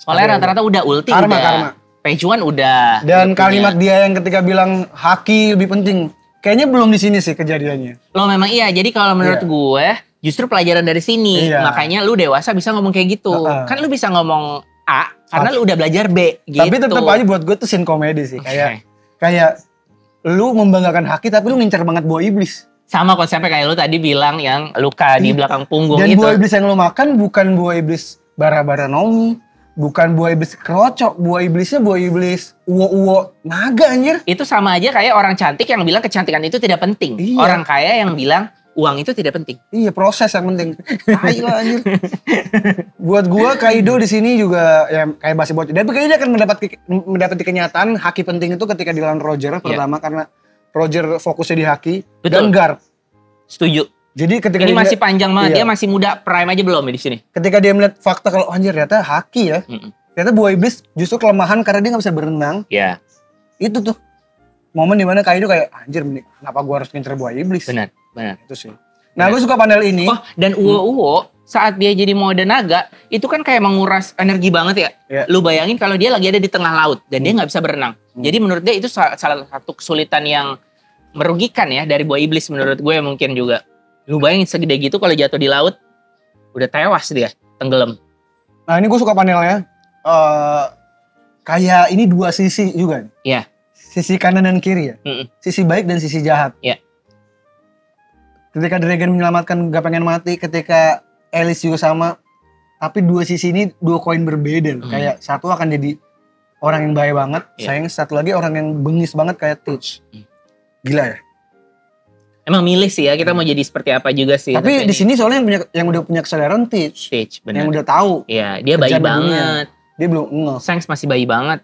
Soalnya rata-rata udah ulti. Karma. Pejuan udah. Dan kalimat dia yang ketika bilang haki lebih penting. Kayaknya belum di sini sih kejadiannya. Lo memang iya. Jadi kalau menurut gue justru pelajaran dari sini. Makanya lu dewasa bisa ngomong kayak gitu. Kan lu bisa ngomong A karena lu udah belajar B gitu. Tapi tetap aja buat gue tuh scene komedi sih. Kayak lu membanggakan haki tapi lu ngincar banget buah iblis. Sama konsepnya kayak lu tadi bilang yang luka di belakang punggung dan itu. Dan buah iblis yang lu makan bukan buah iblis bara-bara nomi. Bukan buah iblis kerocok, buah iblisnya buah iblis uwo-uwo naga anjir. Itu sama aja kayak orang cantik yang bilang kecantikan itu tidak penting. Orang kaya yang bilang uang itu tidak penting. Iya, proses yang penting. Ayolah anjir. Buat gua Kaido di sini juga ya kayak basi bocah. Dan kayaknya dia akan mendapati kenyataan haki penting itu ketika di lawan Roger pertama karena Roger fokusnya di haki dan guard. Setuju. Jadi ketika ini masih panjang banget, dia masih muda, prime aja belum ya di sini. Ketika dia melihat fakta kalau anjir ternyata haki ya. Ternyata buah iblis justru kelemahan karena dia gak bisa berenang. Iya. Itu tuh momen dimana Kaido kayak anjir kenapa gue harus ngincer buah iblis. Benar. Itu sih. Nah gue suka panel ini. Dan uwo-uwo saat dia jadi mode naga itu kan kayak menguras energi banget ya. Lu bayangin kalau dia lagi ada di tengah laut dan dia gak bisa berenang. Jadi menurut dia itu salah satu kesulitan yang merugikan ya dari buah iblis menurut gue mungkin juga. Lu bayangin segede gitu kalau jatuh di laut, udah tewas dia, tenggelam. Nah ini gue suka panelnya, kayak ini dua sisi juga. Iya. Sisi kanan dan kiri ya. Sisi baik dan sisi jahat. Iya. Ketika Dragon menyelamatkan gak pengen mati, ketika Alice juga sama. Tapi dua sisi ini dua koin berbeda. Kayak satu akan jadi orang yang baik banget, sayang satu lagi orang yang bengis banget kayak Teach. Gila ya. Emang milih sih ya, kita mau jadi seperti apa juga sih. Tapi di sini soalnya yang udah punya kesadaran Teach, bener. Yang udah tahu. Iya, dia bayi banget. Dia belum Shanks masih bayi banget.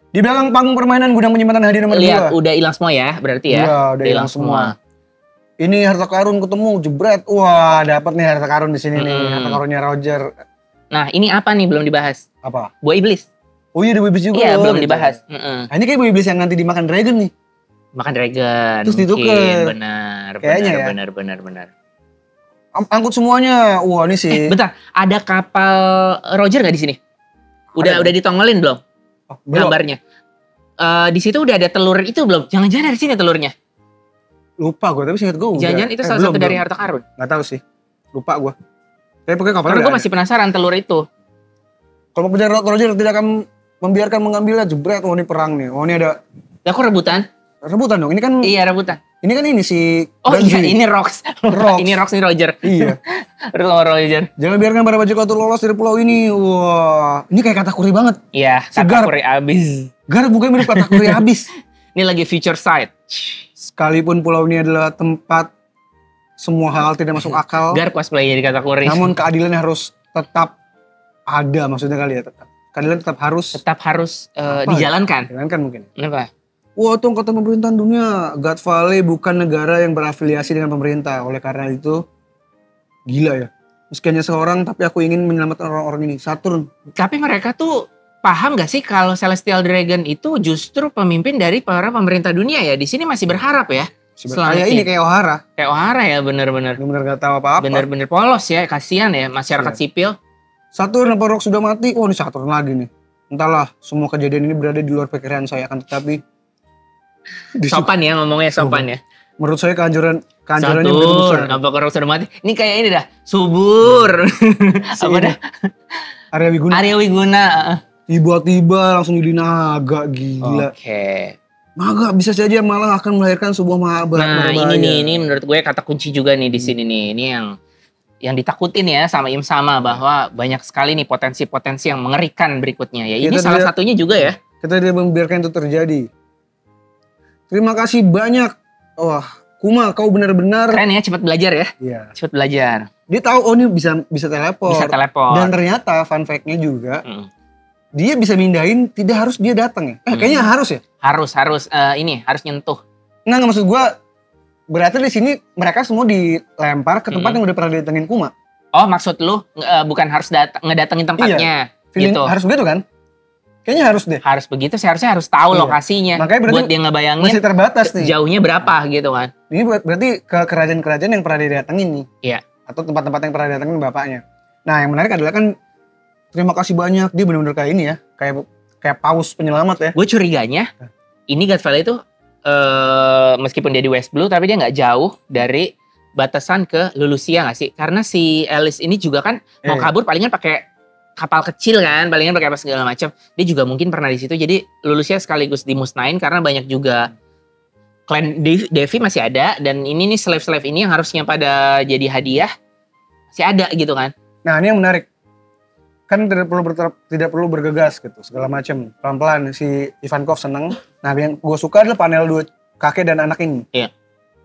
Di belakang panggung permainan gudang penyimpanan hadiah nomor 2. Lihat, udah hilang semua ya, berarti ya. Iya, udah hilang semua. Ini harta karun ketemu, jebret. Wah, dapat nih harta karun di sini nih, harta karunnya Roger. Nah, ini apa nih belum dibahas? Apa? Buah iblis. Oh iya, ada buah iblis juga. Iya, belum dibahas. Nah, ini kayak buah iblis yang nanti dimakan Dragon nih. Makan Dragon. Terus ditukar. Benar. Angkut semuanya. Wah, ini sih. Bentar, ada kapal Roger nggak di sini? Udah ditongolin belum? Gambarnya. Di situ udah ada telur itu belum? Jangan-jangan dari sini telurnya. Lupa gue, tapi seingat gue udah. Jangan-jangan itu salah satu dari harta karun. Nggak tahu sih. Lupa gue. Tapi pokoknya kapalnya. Karena gue masih penasaran telur itu. Kalau penjara Roger tidak akan membiarkan mengambilnya, jebret. Oh, ini perang nih. Oh, ini ada. Ya, kok rebutan? rebutan dong. Ini kan Iya, rebutan. Ini kan ini si Oh iya, ini Rox. Ini Rox, ini Roger. Iya. Roger. Jangan biarkan para bajak laut lolos dari pulau ini. Wah, ini kayak katakuri banget. Iya, katakuri abis. Gar mukanya mirip katakuri abis. Ini lagi future sight. Sekalipun pulau ini adalah tempat semua hal tidak masuk akal. Gar cosplay jadi katakuri. Namun keadilan harus tetap ada, maksudnya kali ya, tetap. Keadilan tetap harus dijalankan. Dijalankan mungkin. Kenapa? Wah, itu angkatan pemerintahan dunia. God Valley bukan negara yang berafiliasi dengan pemerintah. Oleh karena itu, gila ya. Meski hanya seorang, tapi aku ingin menyelamatkan orang-orang ini. Saturn. Tapi mereka tuh paham gak sih kalau Celestial Dragon itu justru pemimpin dari para pemerintah dunia ya? Di sini masih berharap ya. Kayak ini, kayak O'Hara. Kayak O'Hara ya, bener-bener. Bener-bener gak tahu apa-apa. Bener-bener polos ya, kasihan ya masyarakat sipil. Saturn, apa Rock sudah mati? Oh, ini Saturn lagi nih. Entahlah, semua kejadian ini berada di luar pikiran saya. Akan tetapi sopan ya, ngomongnya sopan ya. Menurut saya kehancurannya begitu besar. Apa Rock sudah mati? Ini kayak ini dah, subur. Apa dah? Arya Wiguna. Tiba-tiba langsung jadi naga, gila. Oke. Naga bisa saja malah akan melahirkan sebuah Nah, ini menurut gue kata kunci juga nih di sini nih. Ini yang ditakutin ya sama Im Sama, bahwa banyak sekali nih potensi-potensi yang mengerikan berikutnya ya. Ini salah satunya juga ya. Kita tidak membiarkan itu terjadi. Terima kasih banyak. Wah, Kuma, kau benar-benar keren ya, cepat belajar ya. Iya. Cepat belajar. Dia tahu ini bisa teleport. Bisa teleport. Dan ternyata fun fact-nya juga dia bisa mindahin, tidak harus dia datang ya. Kayaknya harus ya. Harus harus nyentuh. Nah, nggak maksud gua berarti di sini mereka semua dilempar ke tempat yang udah pernah didatengin Kuma. Oh, maksud lu bukan harus ngedatengin tempatnya. Iya. Gitu. Harus begitu kan? Kayaknya harus deh. Harus begitu, seharusnya harus tahu lokasinya. Makanya buat dia ngebayangin masih terbatas nih. Jauhnya berapa gitu kan. Ini berarti ke kerajaan-kerajaan yang pernah didatengin nih. Iya. Atau tempat-tempat yang pernah didatengin bapaknya. Nah, yang menarik adalah kan terima kasih banyak. Dia benar-benar kayak ini ya. Kayak paus penyelamat ya. Gue curiganya ini God Valley itu meskipun dia di West Blue tapi dia nggak jauh dari batasan ke Lulusia nggak sih? Karena si Alice ini juga kan mau kabur palingan pakai kapal kecil kan, palingan pakai apa segala macam. Dia juga mungkin pernah di situ. Jadi Lulusia sekaligus dimusnahin karena banyak juga klan Devi masih ada, dan ini nih slave-slave ini yang harusnya pada jadi hadiah masih ada gitu kan. Nah, ini yang menarik. Kan tidak perlu bergegas gitu, segala macam. Pelan-pelan si Ivankov seneng. Nah, yang gue suka adalah panel dua kakek dan anak ini. Iya.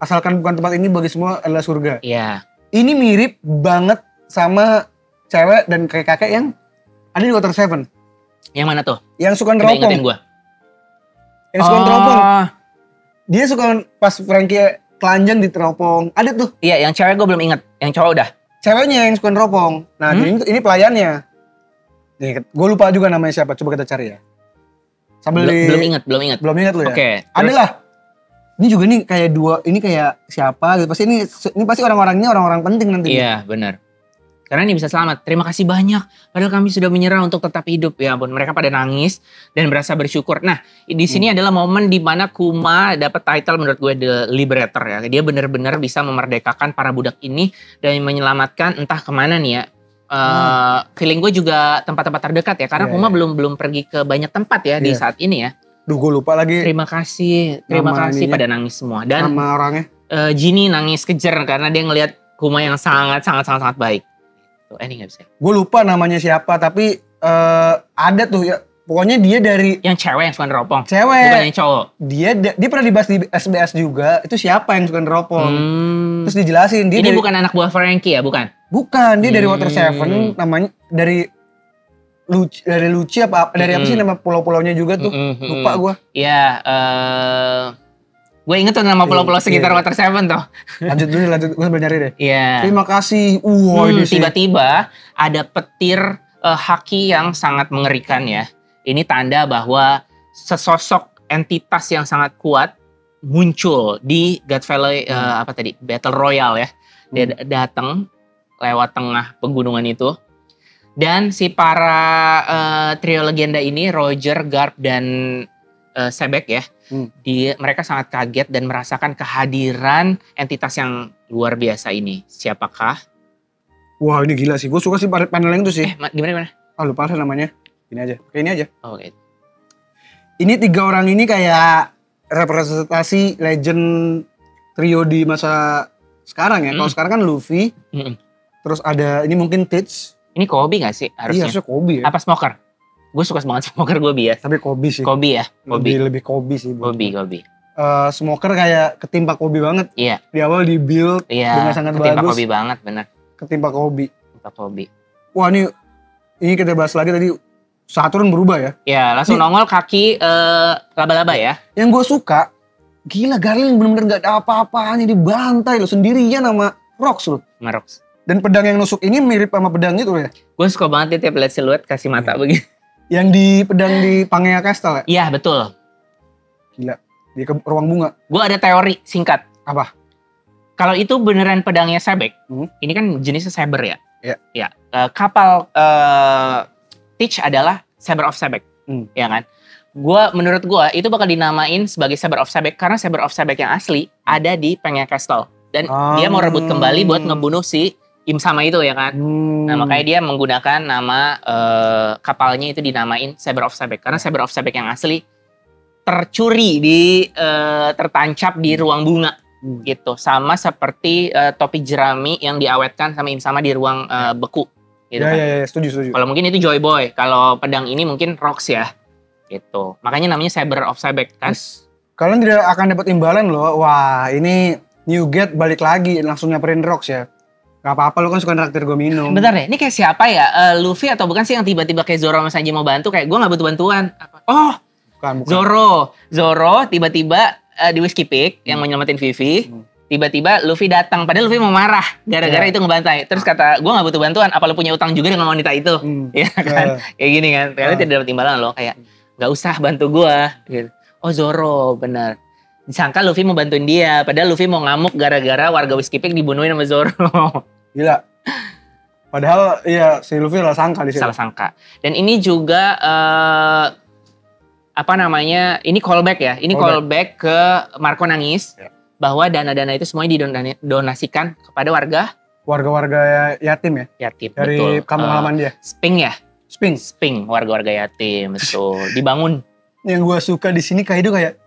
Asalkan bukan tempat ini bagi semua adalah surga. Iya. Ini mirip banget sama cewek dan kakek-kakek yang ada di Water Seven. Yang mana tuh? Yang suka neropong. Yang suka neropong. Dia suka pas Frankie telanjang di teropong. Ada tuh. Iya, yang cewek gue belum inget. Yang cowok udah. Ceweknya yang suka neropong. Nah, ini pelayannya. Nih, gue lupa juga namanya siapa. Coba kita cari ya. Belum inget. Belum inget lu ya? Oke. Adalah. Ini juga nih kayak ini kayak siapa gitu. Pasti ini pasti orang-orangnya orang-orang penting nanti. Iya, benar. Karena ini bisa selamat. Terima kasih banyak. Padahal kami sudah menyerah untuk tetap hidup. Ya ampun, mereka pada nangis dan berasa bersyukur. Nah, di sini adalah momen di mana Kuma dapat title menurut gue The Liberator ya. Dia benar-benar bisa memerdekakan para budak ini dan menyelamatkan entah kemana nih ya. Feeling gue juga tempat-tempat terdekat ya. Karena Kuma belum pergi ke banyak tempat ya di saat ini ya. Duh, gue lupa lagi. Terima kasih pada nangis semua. Dan nama orangnya. Ginny nangis kejer karena dia ngelihat Kuma yang sangat baik. Ini gak bisa. Gue lupa namanya siapa, tapi ada tuh ya. Pokoknya dia dari yang cewek yang suka neropong. Cewek. Bukan yang cowok. Dia pernah dibahas di SBS juga. Itu siapa yang suka neropong. Terus dijelasin. Dia ini bukan anak buah Frankie ya, bukan? Bukan, dia dari Water Seven. Namanya dari Luci apa dari apa sih nama pulau-pulaunya juga tuh. Lupa gue. Iya, gue inget tuh nama pulau-pulau sekitar Water Seven tuh. Lanjut, gue sambil nyari deh. Iya. Terima kasih. Tiba-tiba ada petir haki yang sangat mengerikan ya. Ini tanda bahwa sesosok entitas yang sangat kuat muncul di God Valley Battle Royale ya. Dia datang lewat tengah pegunungan itu. Dan si para trio legenda ini, Roger, Garp, dan Sebek ya. Mereka sangat kaget dan merasakan kehadiran entitas yang luar biasa ini. Siapakah? Wah, ini gila sih. Gue suka sih panel yang itu sih. Gimana? Lupa namanya. Ini aja. Kayak ini aja. Oke. Ini 3 orang ini kayak representasi legend trio di masa sekarang ya. Kalau sekarang kan Luffy, terus ada ini mungkin Teach. Ini Kobe gak sih harusnya? Iya, harusnya Kobe ya. Apa Smoker? Gue suka banget Smoker, gue bias. Tapi Kobe sih. Kobe ya? Kobe. Lebih Kobe sih. Kobe. Smoker kayak ketimpa Kobe banget. Iya. Di awal di build dengan sangat ketimpa bagus. Kobe banget, bener. Ketimpa Kobe. Wah, ini kita bahas lagi tadi. Saturn berubah ya. Ya, langsung nongol kaki laba-laba ya. Yang gue suka, gila Garling bener-bener gak ada apa-apanya, dibantai lo sendirian sama Rox lo. Sama Rox. Dan pedang yang nusuk ini mirip sama pedang itu ya. Gue suka banget dia tiap lihat siluet kasih mata begini. Yang di pedang di Pangea Castle ya? Iya, betul. Gila, di ruang bunga. Gue ada teori singkat. Apa? Kalau itu beneran pedangnya Sebek, ini kan jenisnya Saber ya? Iya. Ya, kapal Teach adalah Saber of Sebek, ya kan? Menurut gue itu bakal dinamain sebagai Saber of Sebek karena Saber of Sebek yang asli ada di Pangea Castle dan dia mau rebut kembali buat ngebunuh si Im Sama itu ya kan. Nah makanya dia menggunakan nama kapalnya itu dinamain Saber of Sebek karena Saber of Sebek yang asli tercuri tertancap di ruang bunga gitu, sama seperti topi jerami yang diawetkan sama Im Sama di ruang beku. Gitu ya, setuju. Kalau mungkin itu Joy Boy, kalau pedang ini mungkin Rox ya, gitu. Makanya namanya Saber of Sebek kan. Kalian tidak akan dapat imbalan loh. Wah, ini Newgate balik lagi langsung nyamperin Rox ya. Gak apa-apa, lo kan suka nraktir gue minum. Bentar deh, ini kayak siapa ya? Luffy atau bukan sih yang tiba-tiba kayak Zoro sama Sanji mau bantu? Kayak gue gak butuh bantuan. Oh, bukan. Zoro tiba-tiba di Whiskey Peak yang menyelamatin Vivi. Tiba-tiba Luffy datang, padahal Luffy mau marah gara-gara itu ngebantai. Terus kata, gue gak butuh bantuan, apa lo punya utang juga dengan wanita itu? Ya kan? Kayak gini kan, kalian tidak dapat imbalan loh. Kayak, gak usah bantu gue. Gitu. Oh Zoro, benar. Disangka Luffy mau bantuin dia, padahal Luffy mau ngamuk gara-gara warga Whiskey Peak dibunuhin sama Zoro. Gila. Padahal iya si Luffy salah sangka di situ. Salah sangka. Dan ini juga, ini callback ya. Ini callback ke Marco Nangis. Ya. Bahwa dana-dana itu semuanya didonasikan kepada warga-warga yatim ya? Yatim, dari betul. Kampung halaman dia? Sping ya? Sping, warga-warga yatim, betul. Dibangun. Yang gue suka di sini Kaido kayak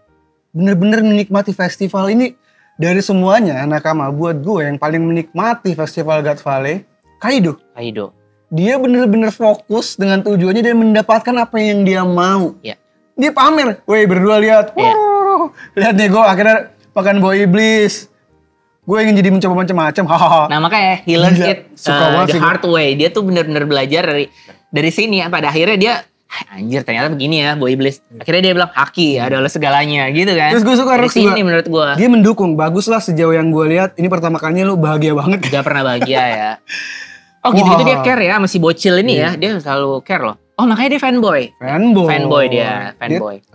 bener-bener menikmati festival ini. Dari semuanya, Nakama, buat gue yang paling menikmati festival God Valley, Kaido. Dia bener-bener fokus dengan tujuannya dan mendapatkan apa yang dia mau. Ya. Dia pamer, weh berdua lihat. Ya. Lihat nih gue akhirnya makan buah iblis. Gue ingin jadi mencoba macam-macam. Nah makanya he learns it the hard gue. way. Dia tuh bener-bener belajar dari sini ya. Pada akhirnya dia, anjir ternyata begini ya buah iblis. Akhirnya dia bilang, haki adalah segalanya gitu kan. Terus gue suka Rox juga. Menurut gue. Dia mendukung, bagus lah sejauh yang gue lihat. Ini pertama kalinya lu bahagia banget. Gak pernah bahagia ya. Oh gitu-gitu dia care ya, masih bocil ini ya. Dia selalu care loh. Oh makanya dia fanboy dia.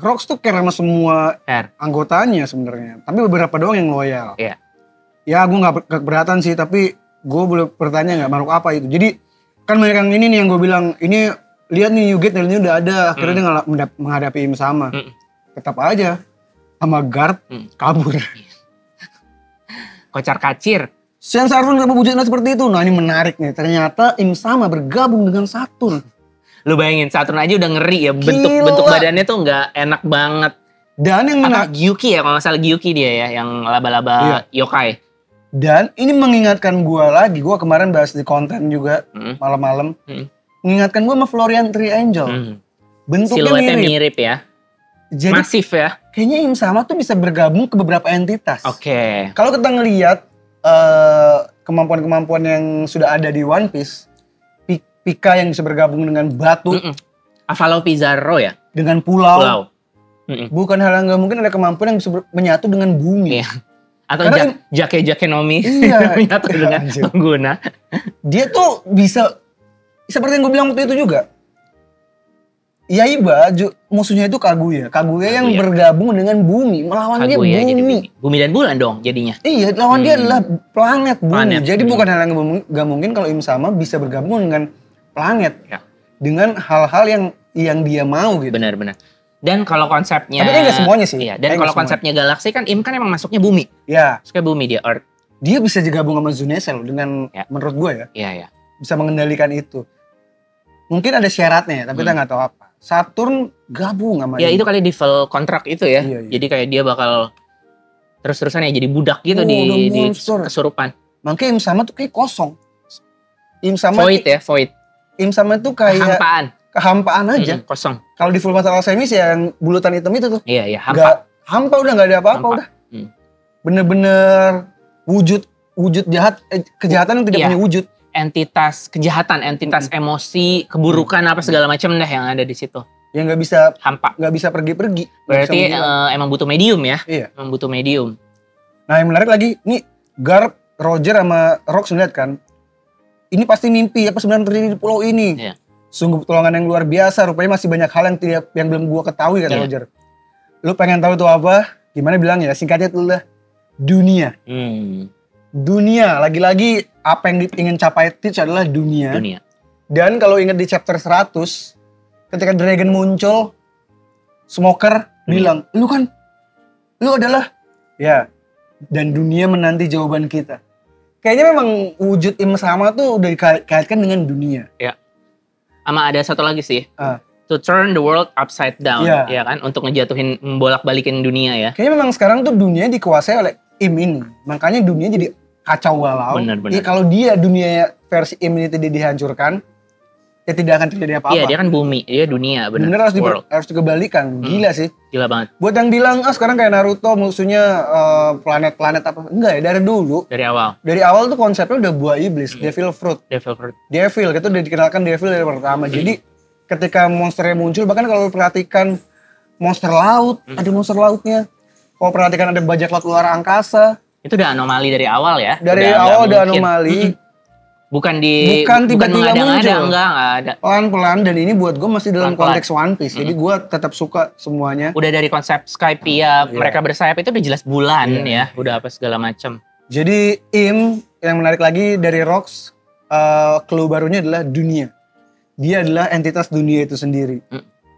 Rox tuh care sama semua anggotanya sebenarnya. Tapi beberapa doang yang loyal. Iya. Ya gue gak keberatan sih, tapi gue boleh bertanya gak makhluk apa itu. Jadi kan banyak yang ini nih yang gue bilang, ini lihat nih Newgate nilainya udah ada. Akhirnya dia menghadapi Im Sama. Tetap aja sama guard kabur. Kocar kacir. Yang Saturn gak berwujudnya seperti itu. Nah ini menarik nih. Ternyata Im Sama bergabung dengan Saturn. Lu bayangin Saturn aja udah ngeri ya, bentuk badannya tuh nggak enak banget. Dan yang Gyuki ya, kalau nggak salah Gyuki dia ya, yang laba-laba yokai. Dan ini mengingatkan gua lagi, gua kemarin bahas di konten juga malam-malam, mengingatkan gua sama Florian Three Angel. Bentuknya siluetnya mirip ya. Jadi, masif ya. Kayaknya Im Sama tuh bisa bergabung ke beberapa entitas. Oke. Kalau kita ngelihat kemampuan-kemampuan yang sudah ada di One Piece, Pika yang bisa bergabung dengan batu. Avalo Pizarro ya? Dengan pulau. Bukan hal yang gak mungkin ada kemampuan yang bisa menyatu dengan bumi. Iya. Atau Jake Nomi menyatu dengan pengguna. Dia tuh bisa, seperti yang gue bilang waktu itu juga. Yaiba, musuhnya itu Kaguya. Kaguya yang bergabung dengan bumi. Melawan dia bumi. Bumi dan bulan dong jadinya. Iya, lawan dia adalah planet bumi. Jadi bukan hal yang gak mungkin kalau Im Sama bisa bergabung dengan planet ya. Dengan hal-hal yang dia mau gitu. Benar. Dan kalau konsepnya, tapi enggak semuanya sih. Iya, dan kalau konsepnya galaksi kan Im kan emang masuknya bumi. Iya. Masuknya bumi dia Earth. Dia bisa gabung sama Zunesel dengan menurut gue ya. Iya. Bisa mengendalikan itu. Mungkin ada syaratnya tapi kita nggak tahu apa. Saturn gabung sama Ya ini. itu kali devil kontrak itu ya. Iya. Jadi kayak dia bakal terus-terusan ya jadi budak gitu udah di monster. kesurupan. Makanya Im Sama tuh kayak kosong. Im Sama Void ya, void. Im Sama tuh kayak kehampaan aja. Kosong. Kalau di Fullmetal Alchemist yang bulutan hitam itu tuh. Iya, Hampa udah nggak ada apa-apa udah. Bener-bener wujud jahat, kejahatan yang tidak punya wujud. Entitas kejahatan, entitas emosi, keburukan apa segala macam dah yang ada di situ. Yang nggak bisa hampa, nggak bisa pergi-pergi. Berarti emang butuh medium ya? Iya. Emang butuh medium. Nah yang menarik lagi, nih Garp, Roger sama Rox ngeliat kan, ini pasti mimpi apa sebenarnya terjadi di pulau ini. Iya. Sungguh pertolongan yang luar biasa. Rupanya masih banyak hal yang belum gua ketahui kata Roger. Lu pengen tahu itu apa? Gimana bilang ya? Singkatnya itu lah dunia. Dunia, lagi-lagi apa yang ingin capai Teach adalah dunia. Dan kalau ingat di chapter 100, ketika Dragon muncul, Smoker bilang, lu adalah, ya, dan dunia menanti jawaban kita. Kayaknya memang wujud Im Sama tuh udah dikaitkan dengan dunia. Ya. Sama ada satu lagi sih. To turn the world upside down, ya kan? Untuk ngejatuhin, membolak-balikin dunia ya. Kayaknya memang sekarang tuh dunia dikuasai oleh Im ini. Makanya dunia jadi kacau balau. Benar. Ya, kalau dunia versi Im ini tidak dihancurkan, ya tidak akan terjadi apa-apa. Iya, dia kan bumi, dia dunia, benar. Harus dikebalikan. Gila sih. Gila banget. Buat yang bilang, sekarang kayak Naruto musuhnya planet-planet apa. Enggak ya, dari dulu. Dari awal. Dari awal tuh konsepnya udah buah iblis, devil fruit. Devil, itu udah dikenalkan devil dari pertama. Jadi ketika monsternya muncul, bahkan kalau perhatikan monster laut, ada monster lautnya. Kalau perhatikan ada bajak laut luar angkasa. Itu udah anomali dari awal ya. Dari awal udah anomali. Bukan tiba-tiba muncul. Enggak ada. Pelan-pelan, dan ini buat gue masih dalam konteks One Piece. Jadi gue tetap suka semuanya. Udah dari konsep Skypiea, mereka bersayap itu udah jelas bulan ya. Udah apa segala macam. Jadi Im, yang menarik lagi dari Rox, clue barunya adalah dunia. Dia adalah entitas dunia itu sendiri.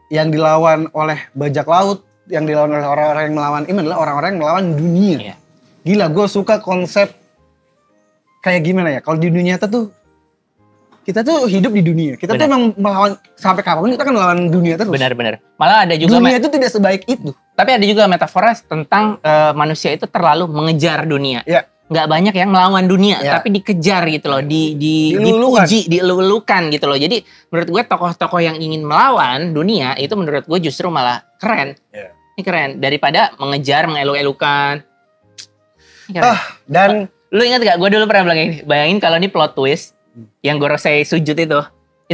Yang dilawan oleh bajak laut, yang dilawan oleh orang-orang yang melawan Im adalah orang-orang yang melawan dunia. Gila, gue suka konsep kayak gimana ya, kalau di dunia kita tuh hidup di dunia. Kita tuh emang melawan, sampai kapanpun kita kan melawan dunia terus. Benar. Malah ada juga dunia itu tidak sebaik itu. Tapi ada juga metafora tentang manusia itu terlalu mengejar dunia. Ya. Nggak banyak yang melawan dunia, tapi dikejar gitu loh, dipuji, dilulukan gitu loh. Jadi menurut gue tokoh-tokoh yang ingin melawan dunia itu menurut gue justru malah keren. Ini keren daripada mengejar, mengeluk-elukan. Dan lu ingat gak? Gue dulu pernah bilang ini. Bayangin kalau ini plot twist yang Gorosei sujud itu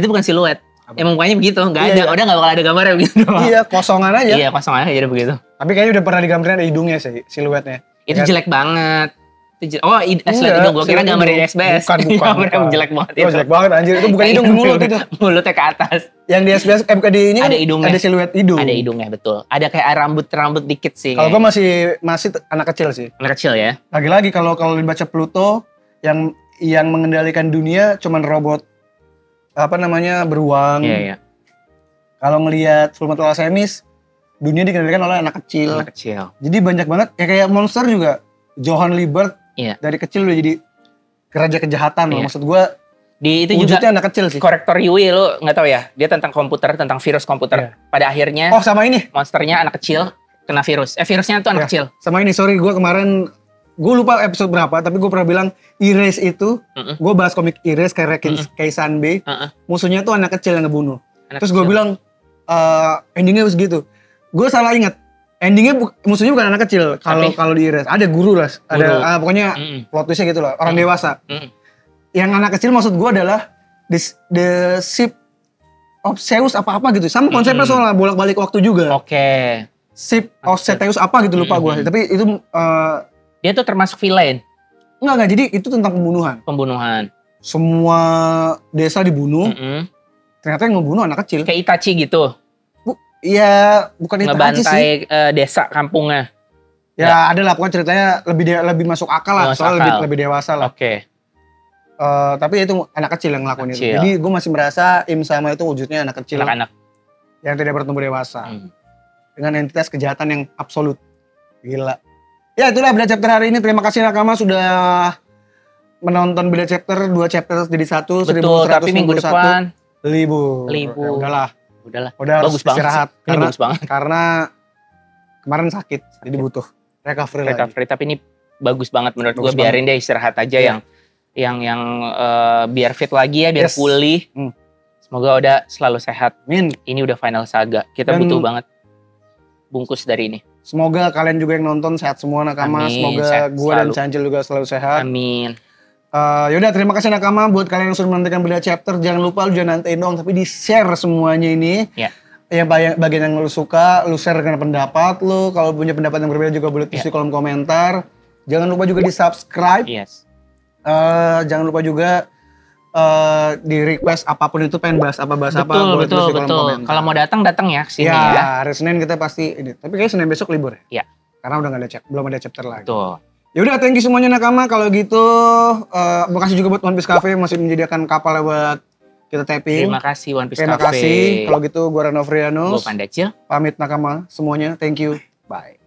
bukan siluet. Emang mukanya begitu, nggak ada. Udah nggak bakal ada gambarnya begitu. Iya, kosongan aja. Iya, kosongan aja jadi begitu. Tapi kayaknya udah pernah digambarin ada hidungnya sih, siluetnya. Itu jelek banget. Hidung. Gue kira gambar di SBS. Bukan. Jelek banget itu. Jelek banget anjir. Itu bukan hidung, mulut itu. Mulutnya ke atas. Yang di SBS, bukan di ini ada hidungnya. Ada siluet hidung. Ada hidungnya, betul. Ada kayak rambut dikit sih. Kalau gue masih anak kecil sih. Anak kecil ya. Lagi-lagi kalau dibaca Pluto, yang mengendalikan dunia cuman robot beruang. Iya. Kalau ngelihat Fullmetal Alchemist, dunia dikendalikan oleh anak kecil. Jadi banyak banget ya, kayak monster juga. Johann Liebert dari kecil udah jadi raja kejahatan loh. Maksud gue itu wujudnya juga anak kecil sih. Korektor Yui lo nggak tahu ya? Dia tentang komputer, tentang virus komputer. Pada akhirnya sama ini monsternya anak kecil kena virus. Virusnya tuh anak kecil. Sama ini, sorry gue kemarin gue lupa episode berapa, tapi gue pernah bilang Erase itu, gue bahas komik Erase kayak Keisanbe, musuhnya tuh anak kecil yang ngebunuh. Terus gue bilang endingnya harus gitu. Gue salah ingat. Endingnya musuhnya bukan anak kecil. Kalau di Erase ada guru lah, ada pokoknya plot twistnya gitu lah, orang dewasa. Yang anak kecil maksud gue adalah the ship of Zeus apa gitu. Sama konsepnya soalnya bolak-balik waktu juga. Ship of Zeus apa gitu lupa gue. Tapi itu dia tuh termasuk villain. Enggak, jadi itu tentang pembunuhan. Semua desa dibunuh. Ternyata yang ngebunuh anak kecil. Kayak Itachi gitu. Iya, bukan Itachi sih. Ngebantai desa kampungnya. Ya, ada lah pokoknya ceritanya lebih masuk akal lah, soalnya lebih dewasa lah. Tapi itu anak kecil yang ngelakuin itu. Jadi gue masih merasa Im Sama itu wujudnya anak kecil. Anak-anak. Yang tidak bertumbuh dewasa. Dengan entitas kejahatan yang absolut. Gila. Ya itulah Beda Chapter hari ini. Terima kasih Nakama sudah menonton Beda Chapter. 2 chapter jadi 1. Betul, tapi minggu depan libur. Ya udahlah. udahlah. Udah harus bagus banget istirahat. sih. Ini bagus banget. Karena kemarin sakit, jadi butuh recovery lagi. Tapi ini bagus banget menurut gue. Bagus Biarin dia istirahat aja yang biar fit lagi ya, biar pulih. Semoga udah selalu sehat. Amin. Ini udah final saga. Kita butuh banget bungkus dari ini. Semoga kalian juga yang nonton sehat semua nakama. Amin. Semoga gue dan Cancel juga selalu sehat. Amin. Yaudah, terima kasih nakama buat kalian yang sudah menantikan Beda Chapter. Jangan lupa lu jangan nantiin doang, tapi di share semuanya ini. Ya. Yang bagian yang lu suka, lu share dengan pendapat lu. Kalau punya pendapat yang berbeda juga boleh tulis di kolom komentar. Jangan lupa juga di subscribe. Yes. Jangan lupa juga di request apapun itu pengen bahas apa boleh tulis di kolom komentar. Kalau mau datang ya kesini ya. Hari Senin kita pasti ini. Tapi kayaknya Senin besok libur ya. Iya. Karena udah belum ada chapter lagi. Betul. Yaudah, thank you semuanya nakama. Kalau gitu, makasih juga buat One Piece Cafe masih menyediakan kapal buat kita tapping. Terima kasih One Piece Terima Cafe. kasih. Kalau gitu, gue Rano Frianus. Gue Pandacil. Pamit nakama semuanya. Thank you. Bye.